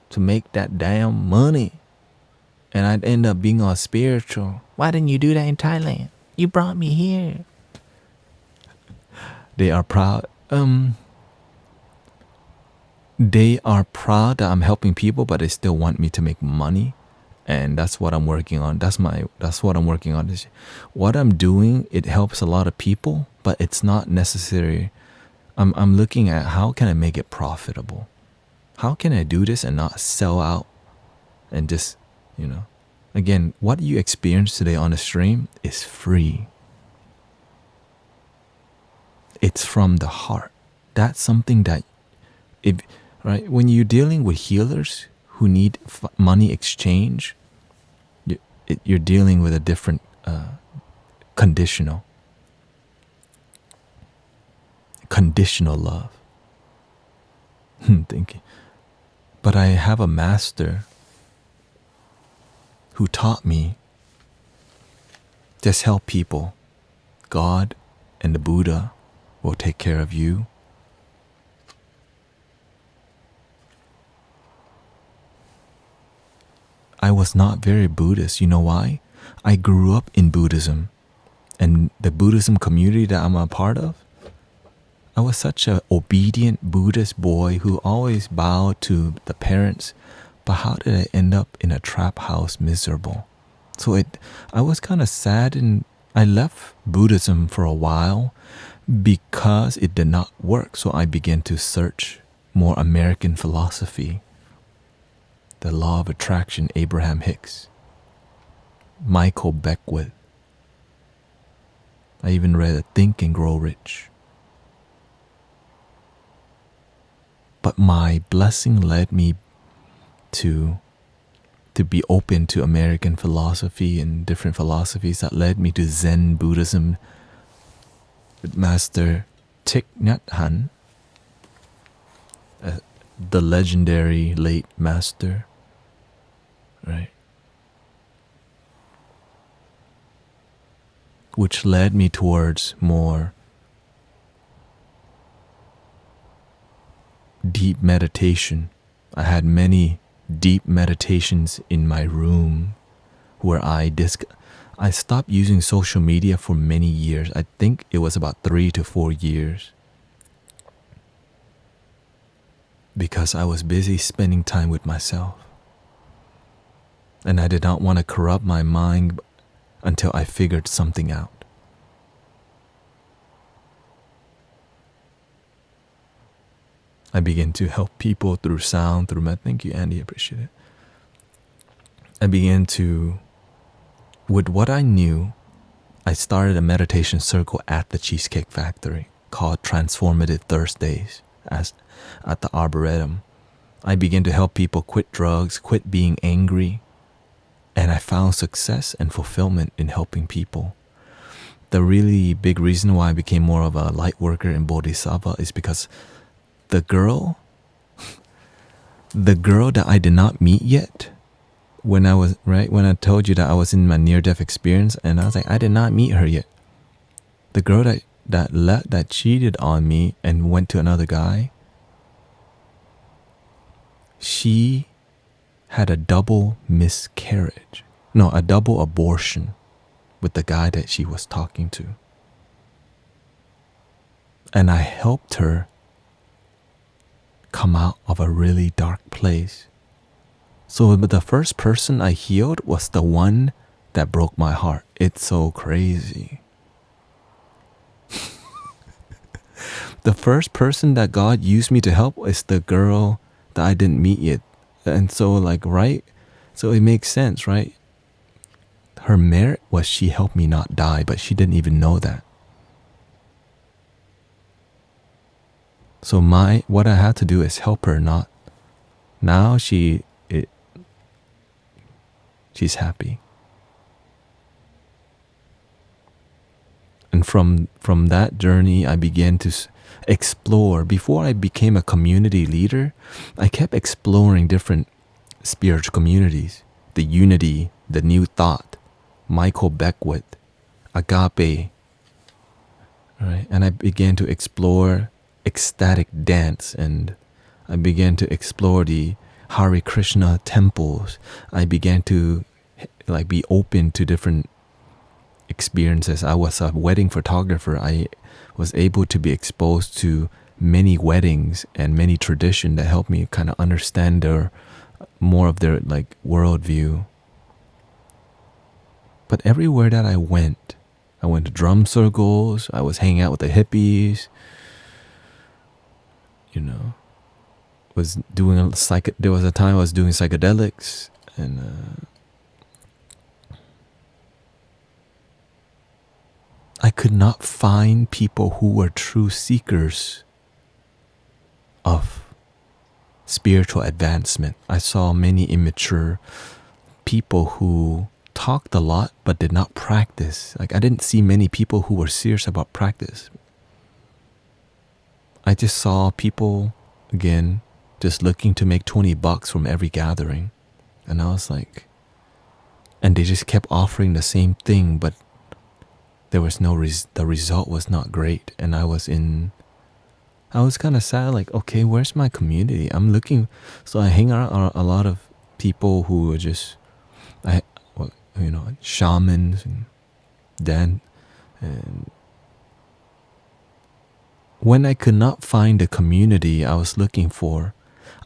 to make that damn money. And I'd end up being all spiritual. Why didn't you do that in Thailand? You brought me here. They are proud. They are proud that I'm helping people, but they still want me to make money. And that's what I'm working on. That's what I'm working on. What I'm doing, it helps a lot of people, but it's not necessary. I'm looking at how can I make it profitable? How can I do this and not sell out and just, again, what you experience today on the stream is free. It's from the heart. That's something that, right, when you're dealing with healers who need money exchange, you're dealing with a different conditional love. Thinking. But I have a master who taught me just help people. God and the Buddha will take care of you. I was not very Buddhist. You know why? I grew up in Buddhism. And the Buddhism community that I'm a part of, I was such an obedient Buddhist boy who always bowed to the parents. But how did I end up in a trap house miserable? So I was kind of sad, and I left Buddhism for a while because it did not work. So I began to search more American philosophy. The Law of Attraction, Abraham Hicks, Michael Beckwith. I even read Think and Grow Rich. But my blessing led me to be open to American philosophy and different philosophies that led me to Zen Buddhism with Master Thich Nhat Hanh, the legendary late master, right? Which led me towards more deep meditation. I had many deep meditations in my room where I stopped using social media for many years. I think it was about 3 to 4 years. Because I was busy spending time with myself. And I did not want to corrupt my mind until I figured something out. I began to help people through sound, through med. Thank you, Andy. I appreciate it. I began to, with what I knew, I started a meditation circle at the Cheesecake Factory called Transformative Thursdays at the Arboretum. I began to help people quit drugs, quit being angry, and I found success and fulfillment in helping people. The really big reason why I became more of a light worker in Bodhisattva is because the girl that I did not meet yet, when I told you that I was in my near-death experience, and I was like, I did not meet her yet. The girl that cheated on me and went to another guy, she had a double miscarriage. No, a double abortion with the guy that she was talking to. And I helped her come out of a really dark place. So the first person I healed was the one that broke my heart. It's so crazy. The first person that God used me to help is the girl that I didn't meet yet. And so so it makes sense, right? Her merit was she helped me not die, but she didn't even know that. So what I had to do is help her not. Now she's happy. And from that journey, I began to explore. Before I became a community leader, I kept exploring different spiritual communities. The Unity, the New Thought, Michael Beckwith, Agape. Right? And I began to explore ecstatic dance, and I began to explore the Hare Krishna temples. I began to be open to different experiences. I was a wedding photographer. I was able to be exposed to many weddings and many traditions that helped me kind of understand more of their worldview. But everywhere that I went to drum circles. I was hanging out with the hippies. There was a time I was doing psychedelics, and I could not find people who were true seekers of spiritual advancement. I saw many immature people who talked a lot but did not practice. I didn't see many people who were serious about practice. I just saw people, again, just looking to make $20 from every gathering. And I was like, and they just kept offering the same thing, but there was the result was not great. And I was kind of sad, okay, where's my community? I'm looking, so I hang around a lot of people who are just, shamans and when I could not find the community I was looking for,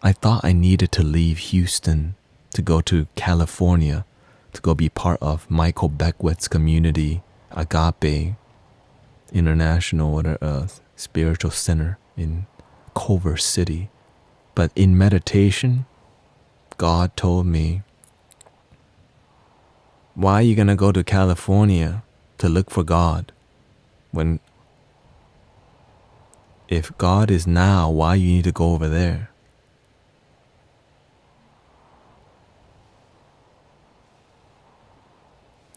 I thought I needed to leave Houston to go to California to go be part of Michael Beckwith's community, Agape International Spiritual Center in Culver City. But in meditation, God told me, why are you going to go to California to look for God when if God is now, why you need to go over there?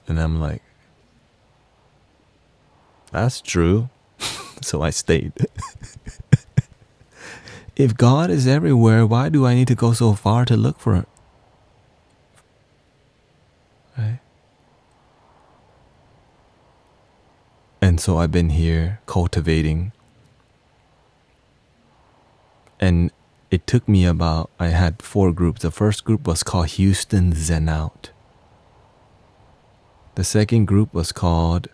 And I'm like, that's true. So I stayed. If God is everywhere, why do I need to go so far to look for it? Right? And so I've been here cultivating. And it took me I had 4 groups. The first group was called Houston Zen Out. The second group was called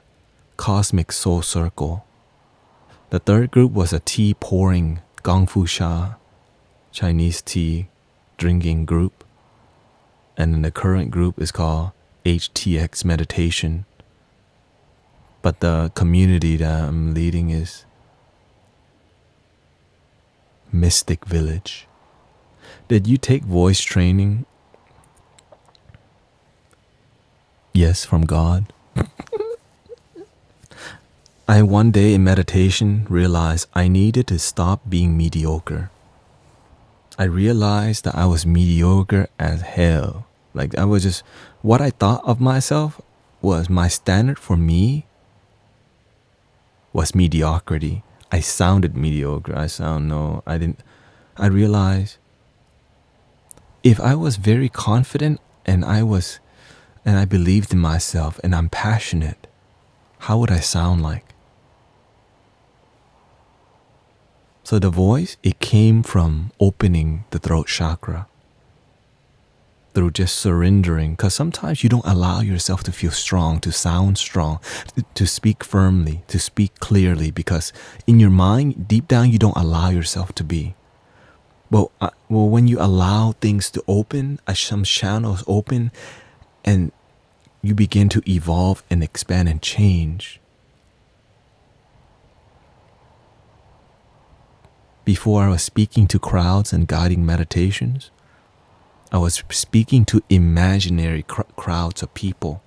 Cosmic Soul Circle. The third group was a tea pouring Gong Fu Sha, Chinese tea drinking group. and then the current group is called HTX Meditation. But the community that I'm leading is Mystic Village. Did you take voice training? Yes, from God. I one day in meditation realized I needed to stop being mediocre. I realized that I was mediocre as hell. Like I was just, what I thought of myself was my standard for me was mediocrity. I sounded mediocre. I realized if I was very confident and I believed in myself and I'm passionate, how would I sound like? So the voice, it came from opening the throat chakra through just surrendering. Because sometimes you don't allow yourself to feel strong, to sound strong, to speak firmly, to speak clearly, because in your mind, deep down, you don't allow yourself to be. Well, when you allow things to open, some channels open, and you begin to evolve and expand and change. Before I was speaking to crowds and guiding meditations, I was speaking to imaginary crowds of people.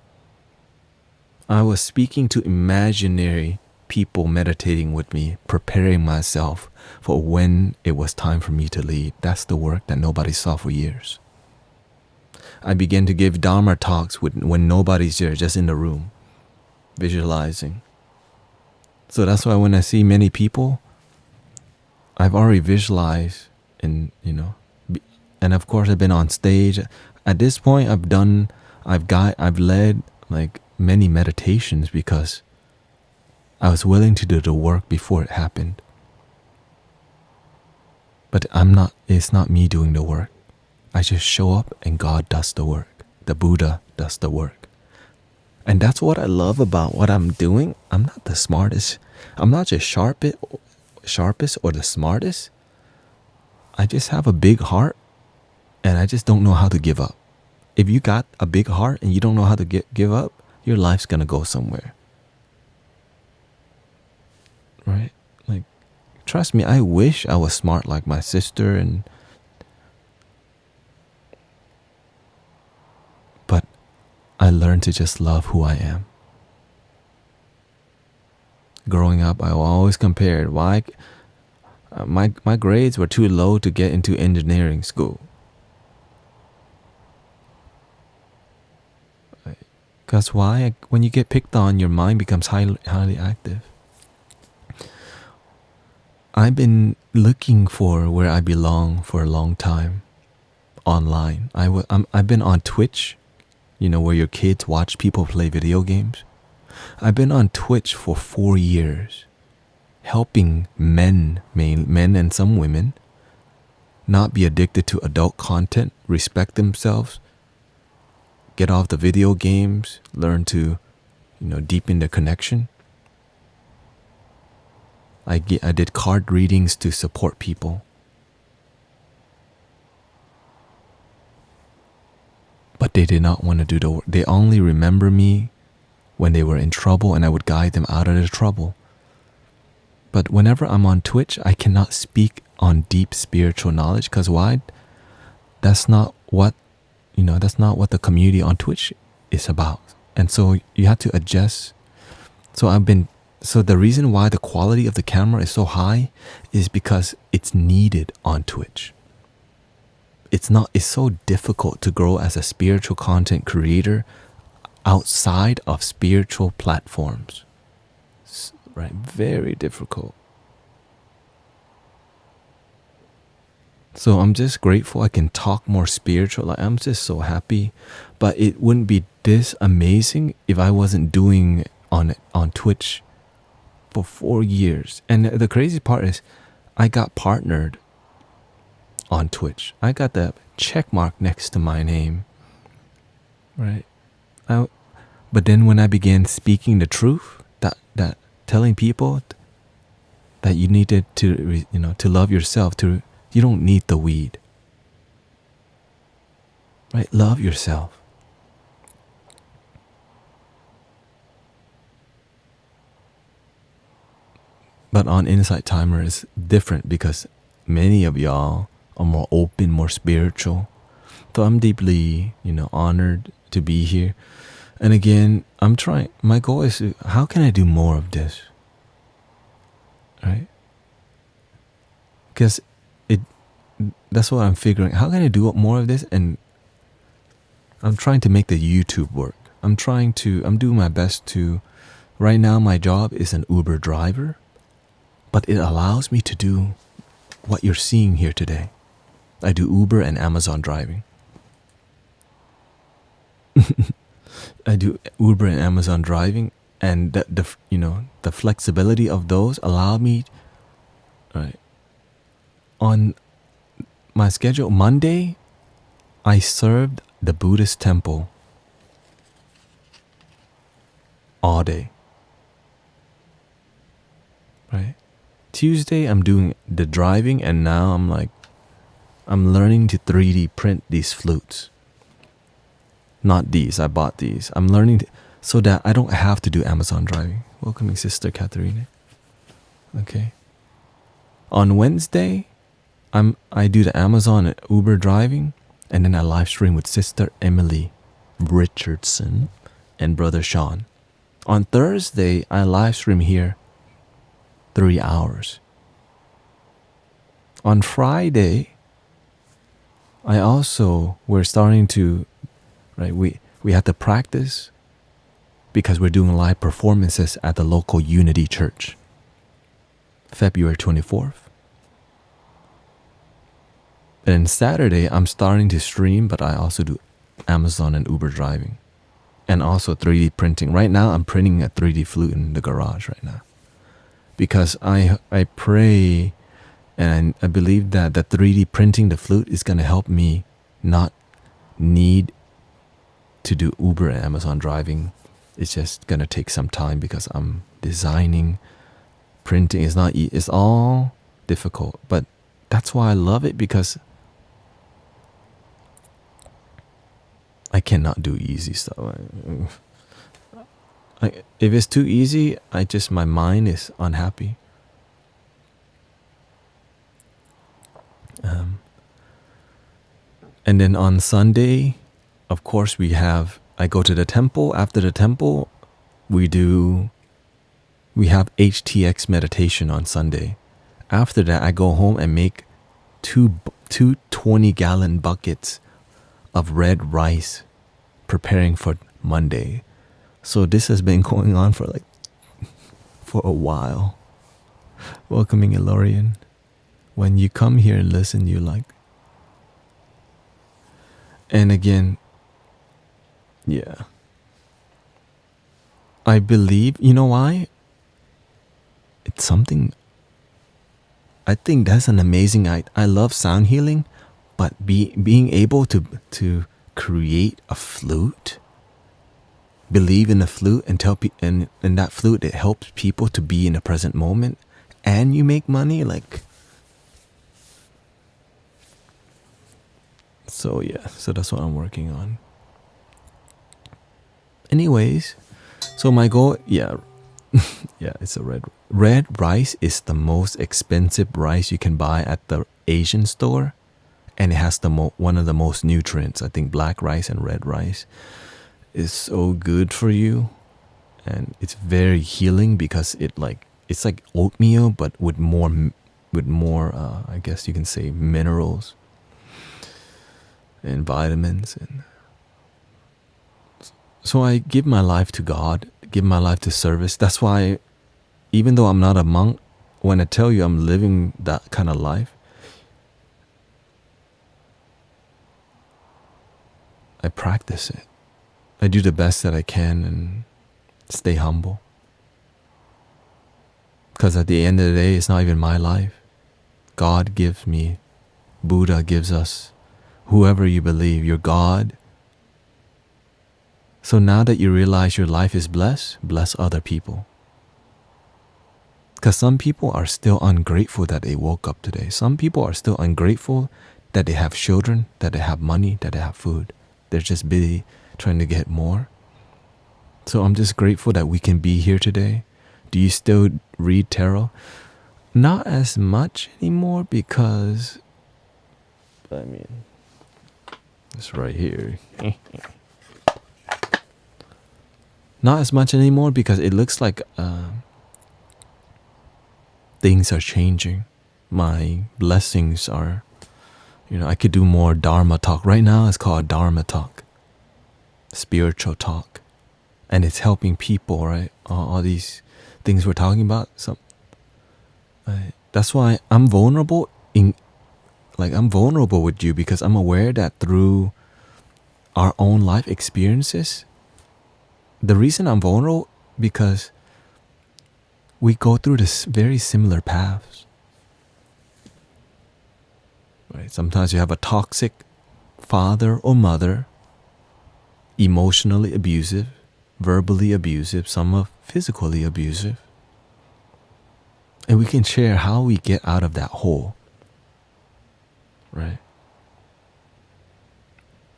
I was speaking to imaginary people meditating with me, preparing myself for when it was time for me to lead. That's the work that nobody saw for years. I began to give Dharma talks when nobody's there, just in the room, visualizing. So that's why when I see many people, I've already visualized and, and of course I've been on stage. At this point, I've led like many meditations because I was willing to do the work before it happened. But it's not me doing the work. I just show up and God does the work. The Buddha does the work. And that's what I love about what I'm doing. I'm not the smartest. I'm not just sharpest or the smartest. I just have a big heart and I just don't know how to give up. If you got a big heart and you don't know how to give up, your life's gonna go somewhere. Right? Like, trust me, I wish I was smart like my sister but I learned to just love who I am. Growing up, I always compared my grades were too low to get into engineering school. Because why? When you get picked on, your mind becomes highly active. I've been looking for where I belong for a long time online. I've been on Twitch, where your kids watch people play video games. I've been on Twitch for 4 years, helping men and some women not be addicted to adult content, respect themselves, get off the video games, learn to, deepen the connection. I did card readings to support people. But they did not want to do the work. They only remember me when they were in trouble and I would guide them out of the trouble. But whenever I'm on Twitch, I cannot speak on deep spiritual knowledge because why? That's not what the community on Twitch is about. And so you have to adjust. So the reason why the quality of the camera is so high is because it's needed on Twitch. It's so difficult to grow as a spiritual content creator outside of spiritual platforms. Right? Very difficult. So I'm just grateful I can talk more spiritual. Like, I'm just so happy. But it wouldn't be this amazing if I wasn't doing on Twitch for 4 years. And the crazy part is I got partnered on Twitch. I got the check mark next to my name. Right? But then when I began speaking the truth, that telling people that you needed to love yourself, you don't need the weed. right? Love yourself. But on Insight Timer is different because many of y'all are more open, more spiritual. So I'm deeply, honored to be here. And again, I'm trying, my goal is how can I do more of this? Right? Because that's what I'm figuring. How can I do more of this? And I'm trying to make the YouTube work. I'm doing my best to, right now my job is an Uber driver, but it allows me to do what you're seeing here today. I do Uber and Amazon driving. I do Uber and Amazon driving, and the flexibility of those allow me, right? On my schedule, Monday, I served the Buddhist temple all day. Right? Tuesday, I'm doing the driving, and now I'm learning to 3D print these flutes. Not these, I bought these. I'm learning so that I don't have to do Amazon driving. Welcoming Sister Katharina. Okay. On Wednesday, I do the Amazon and Uber driving, and then I live stream with Sister Emily Richardson and Brother Sean. On Thursday, I live stream here 3 hours. On Friday, we're starting to, right, we have to practice because we're doing live performances at the local Unity Church, February 24th. And Saturday, I'm starting to stream, but I also do Amazon and Uber driving. And also 3D printing. Right now, I'm printing a 3D flute in the garage right now. Because I pray and I believe that the 3D printing the flute is going to help me not need to do Uber and Amazon driving. It's just going to take some time because I'm designing, printing. It's all difficult. But that's why I love it, because I cannot do easy stuff. If it's too easy, my mind is unhappy. And then on Sunday, of course, I go to the temple. After the temple, we have HTX meditation on Sunday. After that, I go home and make two 20-gallon buckets of red rice, preparing for Monday. So this has been going on for a while. Welcoming Elorian. When you come here and listen, you like. And again, yeah. I believe, you know why? It's something, I think that's an amazing, I love sound healing, but being able to create a flute, believe in the flute and tell people, and that flute, it helps people to be in the present moment, and you make money, so yeah, so that's what I'm working on. Anyways, so my goal, yeah, it's a red rice is the most expensive rice you can buy at the Asian store, and it has one of the most nutrients. I think black rice and red rice is so good for you, and it's very healing because it's like oatmeal but with more I guess you can say minerals and vitamins. And so I give my life to God, give my life to service. That's why, even though I'm not a monk, when I tell you I'm living that kind of life, I practice it. I do the best that I can and stay humble. Because at the end of the day, it's not even my life. God gives me, Buddha gives us, whoever you believe, your God. So now that you realize your life is blessed, bless other people. Because some people are still ungrateful that they woke up today. Some people are still ungrateful that they have children, that they have money, that they have food. They're just busy trying to get more. So I'm just grateful that we can be here today. Do you still read tarot? Not as much anymore because, I mean, it's right here. Not as much anymore because it looks like things are changing. My blessings are, I could do more Dharma talk. Right now it's called Dharma talk, spiritual talk. And it's helping people, right? All these things we're talking about. That's why I'm vulnerable I'm vulnerable with you, because I'm aware that through our own life experiences, the reason I'm vulnerable because we go through this very similar paths. Right? Sometimes you have a toxic father or mother, emotionally abusive, verbally abusive, some are physically abusive. And we can share how we get out of that hole. Right?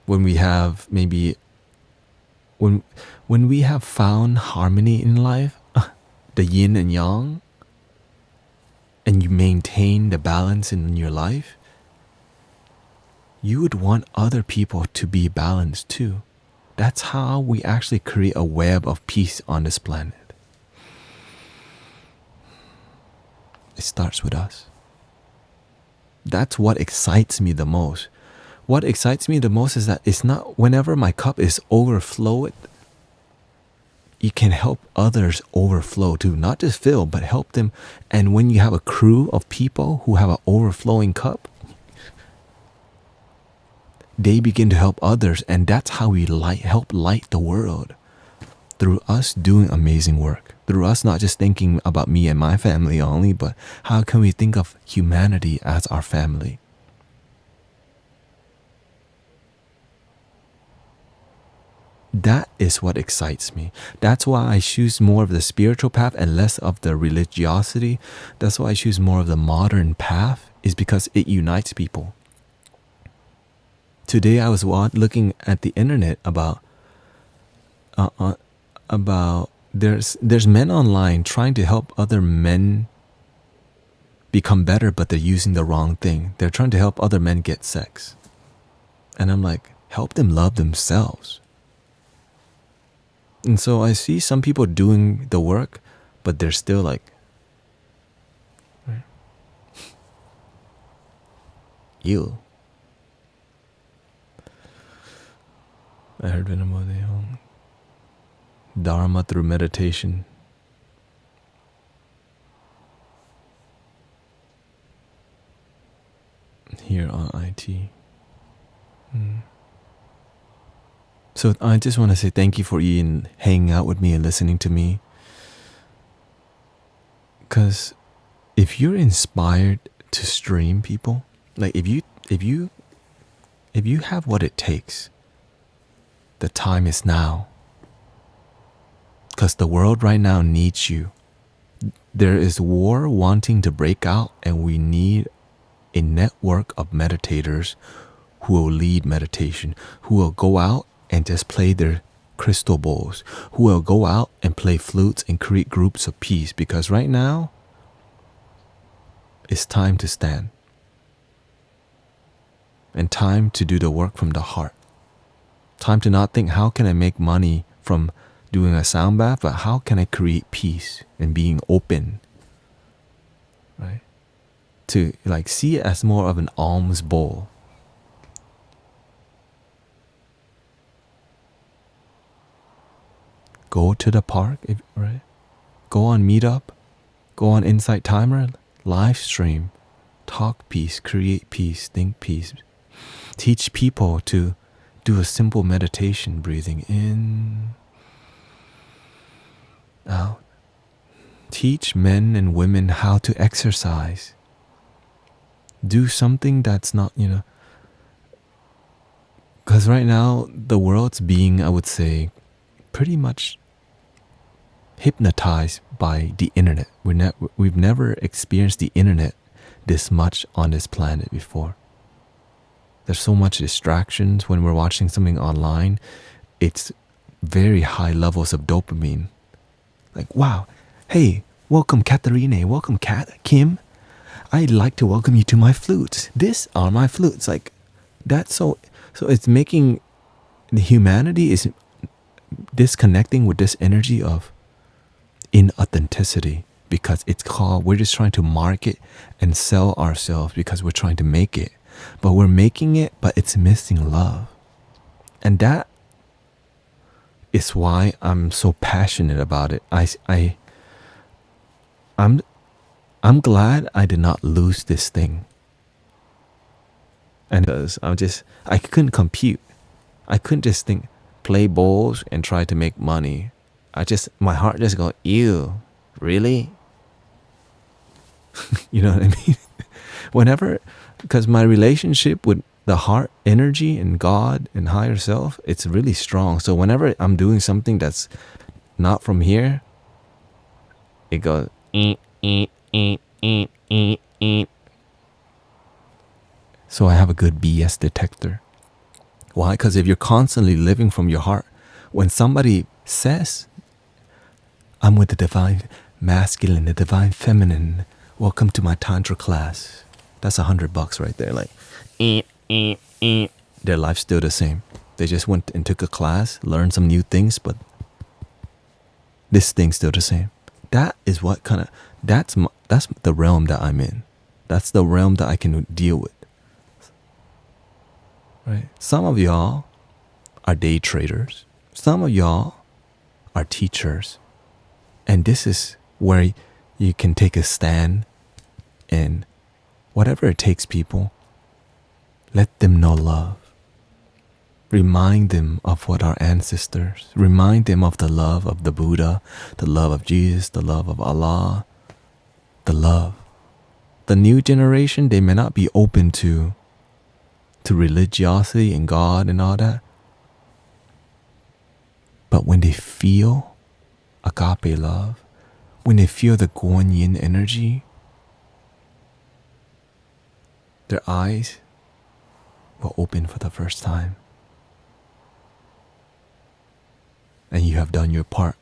When we have when we have found harmony in life, the yin and yang, and you maintain the balance in your life, you would want other people to be balanced too. That's how we actually create a web of peace on this planet. It starts with us. That's what excites me the most. What excites me the most is that it's not whenever my cup is overflowed, you can help others overflow too. Not just fill, but help them. And when you have a crew of people who have an overflowing cup, they begin to help others. And that's how we help light the world. Through us doing amazing work. Through us not just thinking about me and my family only, but how can we think of humanity as our family? That is what excites me. That's why I choose more of the spiritual path and less of the religiosity. That's why I choose more of the modern path, is because it unites people. Today I was looking at the internet about there's men online trying to help other men become better, but they're using the wrong thing. They're trying to help other men get sex. And I'm like, help them love themselves. And so I see some people doing the work, but they're still like, ew. I heard Venmo, Dharma through meditation. Here on IT. So I just want to say thank you for Ian hanging out with me and listening to me. Because if you're inspired to stream people, like if you have what it takes, the time is now. Because the world right now needs you. There is war wanting to break out, and we need a network of meditators who will lead meditation, who will go out and just play their crystal bowls, who will go out and play flutes and create groups of peace. Because right now, it's time to stand. And time to do the work from the heart. Time to not think, how can I make money from doing a sound bath, but how can I create peace and being open, right? To see it as more of an alms bowl. Go to the park, right? Go on Meetup, go on Insight Timer, live stream, talk peace, create peace, think peace. Teach people to do a simple meditation, breathing in, out. Teach men and women how to exercise. Do something that's not, because right now the world's being, I would say, pretty much hypnotized by the internet. We've never experienced the internet this much on this planet before. There's so much distractions when we're watching something online. It's very high levels of dopamine. Like, wow, hey, welcome Katharine, welcome Kim. I'd like to welcome you to my flutes. These are my flutes. Like, that's so it's making the humanity is disconnecting with this energy of inauthenticity, because it's called, we're just trying to market and sell ourselves because we're trying to make it. But we're making it, but it's missing love. And that is why I'm so passionate about it. I'm glad I did not lose this thing. And because I couldn't compute. I couldn't just think, play bowls and try to make money. My heart just go, ew, really? You know what I mean? Whenever, because my relationship with the heart energy and God and higher self, it's really strong. So whenever I'm doing something that's not from here, it goes, So I have a good BS detector. Why? Because if you're constantly living from your heart, when somebody says, I'm with the divine masculine, the divine feminine, welcome to my tantra class, that's $100 right there. Like, their life's still the same. They just went and took a class, learned some new things, but this thing's still the same. That is what kind of, that's the realm that I'm in. That's the realm that I can deal with. Right? Some of y'all are day traders. Some of y'all are teachers. And this is where you can take a stand and whatever it takes, people, let them know love. Remind them of what our ancestors, remind them of the love of the Buddha, the love of Jesus, the love of Allah, the love. The new generation, they may not be open to religiosity and God and all that. But when they feel agape love, when they feel the Guan Yin energy, their eyes will open for the first time. And you have done your part.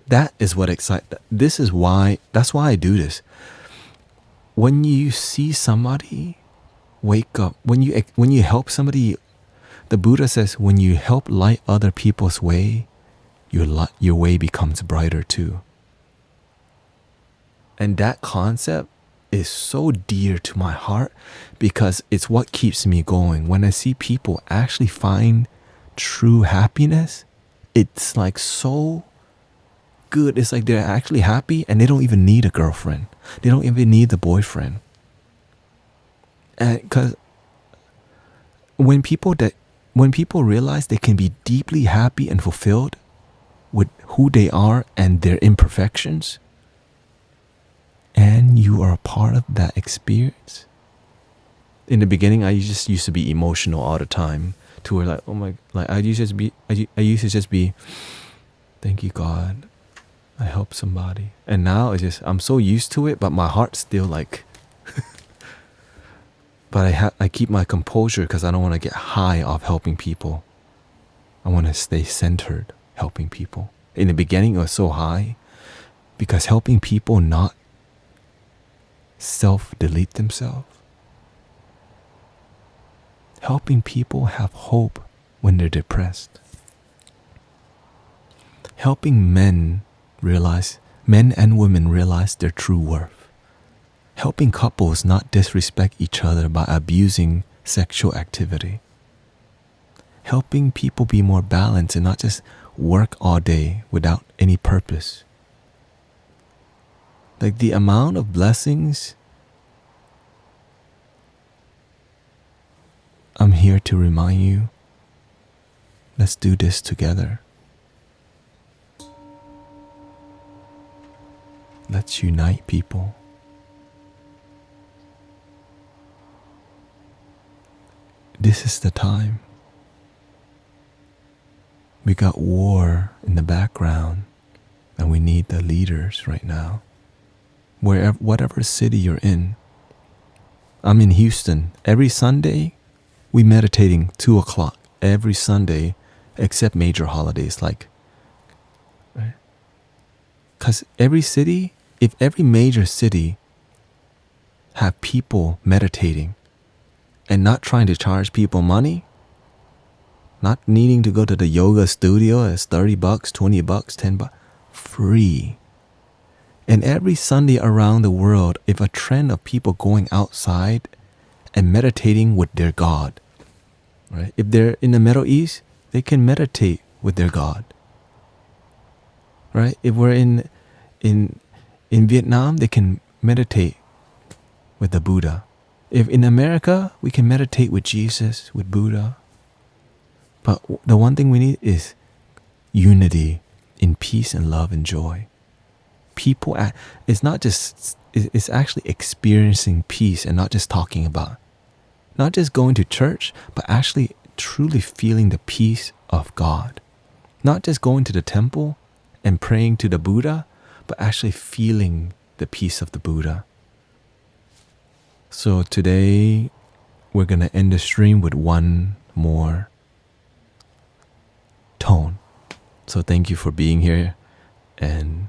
That is what excites. That's why I do this. When you see somebody wake up, when you help somebody, the Buddha says, when you help light other people's way, your way becomes brighter too. And that concept is so dear to my heart because it's what keeps me going. When I see people actually find true happiness, it's like so good. It's like they're actually happy and they don't even need a girlfriend. They don't even need the boyfriend. And because when people realize they can be deeply happy and fulfilled with who they are and their imperfections, and you are a part of that experience. In the beginning, I just used to be emotional all the time, to where I used to just be, thank you God, I helped somebody. And now it's just, I'm so used to it, but my heart's still like, but I keep my composure because I don't want to get high off helping people. I want to stay centered helping people. In the beginning, it was so high because helping people not self-delete themselves. Helping people have hope when they're depressed. Helping men and women realize their true worth. Helping couples not disrespect each other by abusing sexual activity. Helping people be more balanced and not just work all day without any purpose. Like the amount of blessings, I'm here to remind you, let's do this together. Let's unite people. This is the time. We got war in the background and we need the leaders right now. Whatever city you're in, I'm in Houston. Every Sunday, we meditating 2 o'clock. Every Sunday, except major holidays like, right? Because every city, if every major city have people meditating and not trying to charge people money, not needing to go to the yoga studio as $30, $20, $10, free. And every Sunday around the world, if a trend of people going outside and meditating with their God, right? If they're in the Middle East, they can meditate with their God, right? If we're in Vietnam, they can meditate with the Buddha. If in America, we can meditate with Jesus, with Buddha. But the one thing we need is unity in peace and love and joy. People, it's not just, it's actually experiencing peace and not just talking about, not just going to church, but actually truly feeling the peace of God. Not just going to the temple and praying to the Buddha, but actually feeling the peace of the Buddha. So today, we're going to end the stream with one more tone. So thank you for being here, and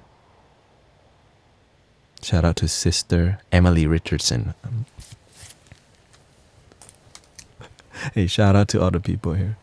shout out to Sister Emily Richardson. Hey, shout out to other people here.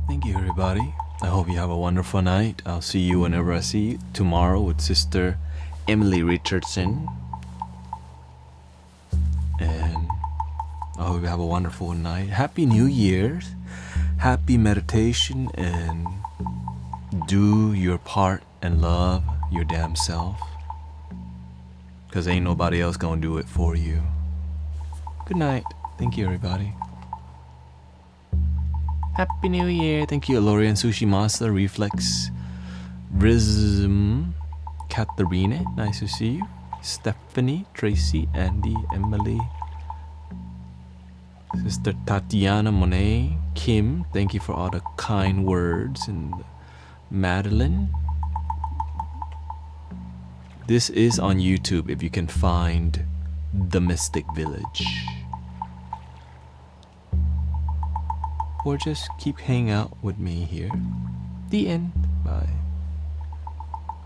Thank you, everybody. I hope you have a wonderful night. I'll see you whenever I see you tomorrow with Sister Emily Richardson. And I hope you have a wonderful night. Happy New Year's. Happy meditation, and do your part and love your damn self. Because ain't nobody else gonna do it for you. Good night. Thank you, everybody. Happy New Year. Thank you, Lorian Sushi Master, Reflex, Rizm, Katharina. Nice to see you. Stephanie, Tracy, Andy, Emily, Sister Tatiana Monet, Kim. Thank you for all the kind words. And Madeline. This is on YouTube if you can find The Mystic Village. Or just keep hanging out with me here. The end. Bye.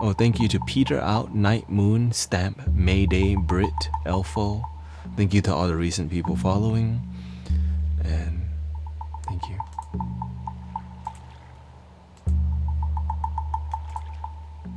Oh, thank you to Peter Out, Night Moon, Stamp, Mayday, Brit, Elfo. Thank you to all the recent people following. And thank you.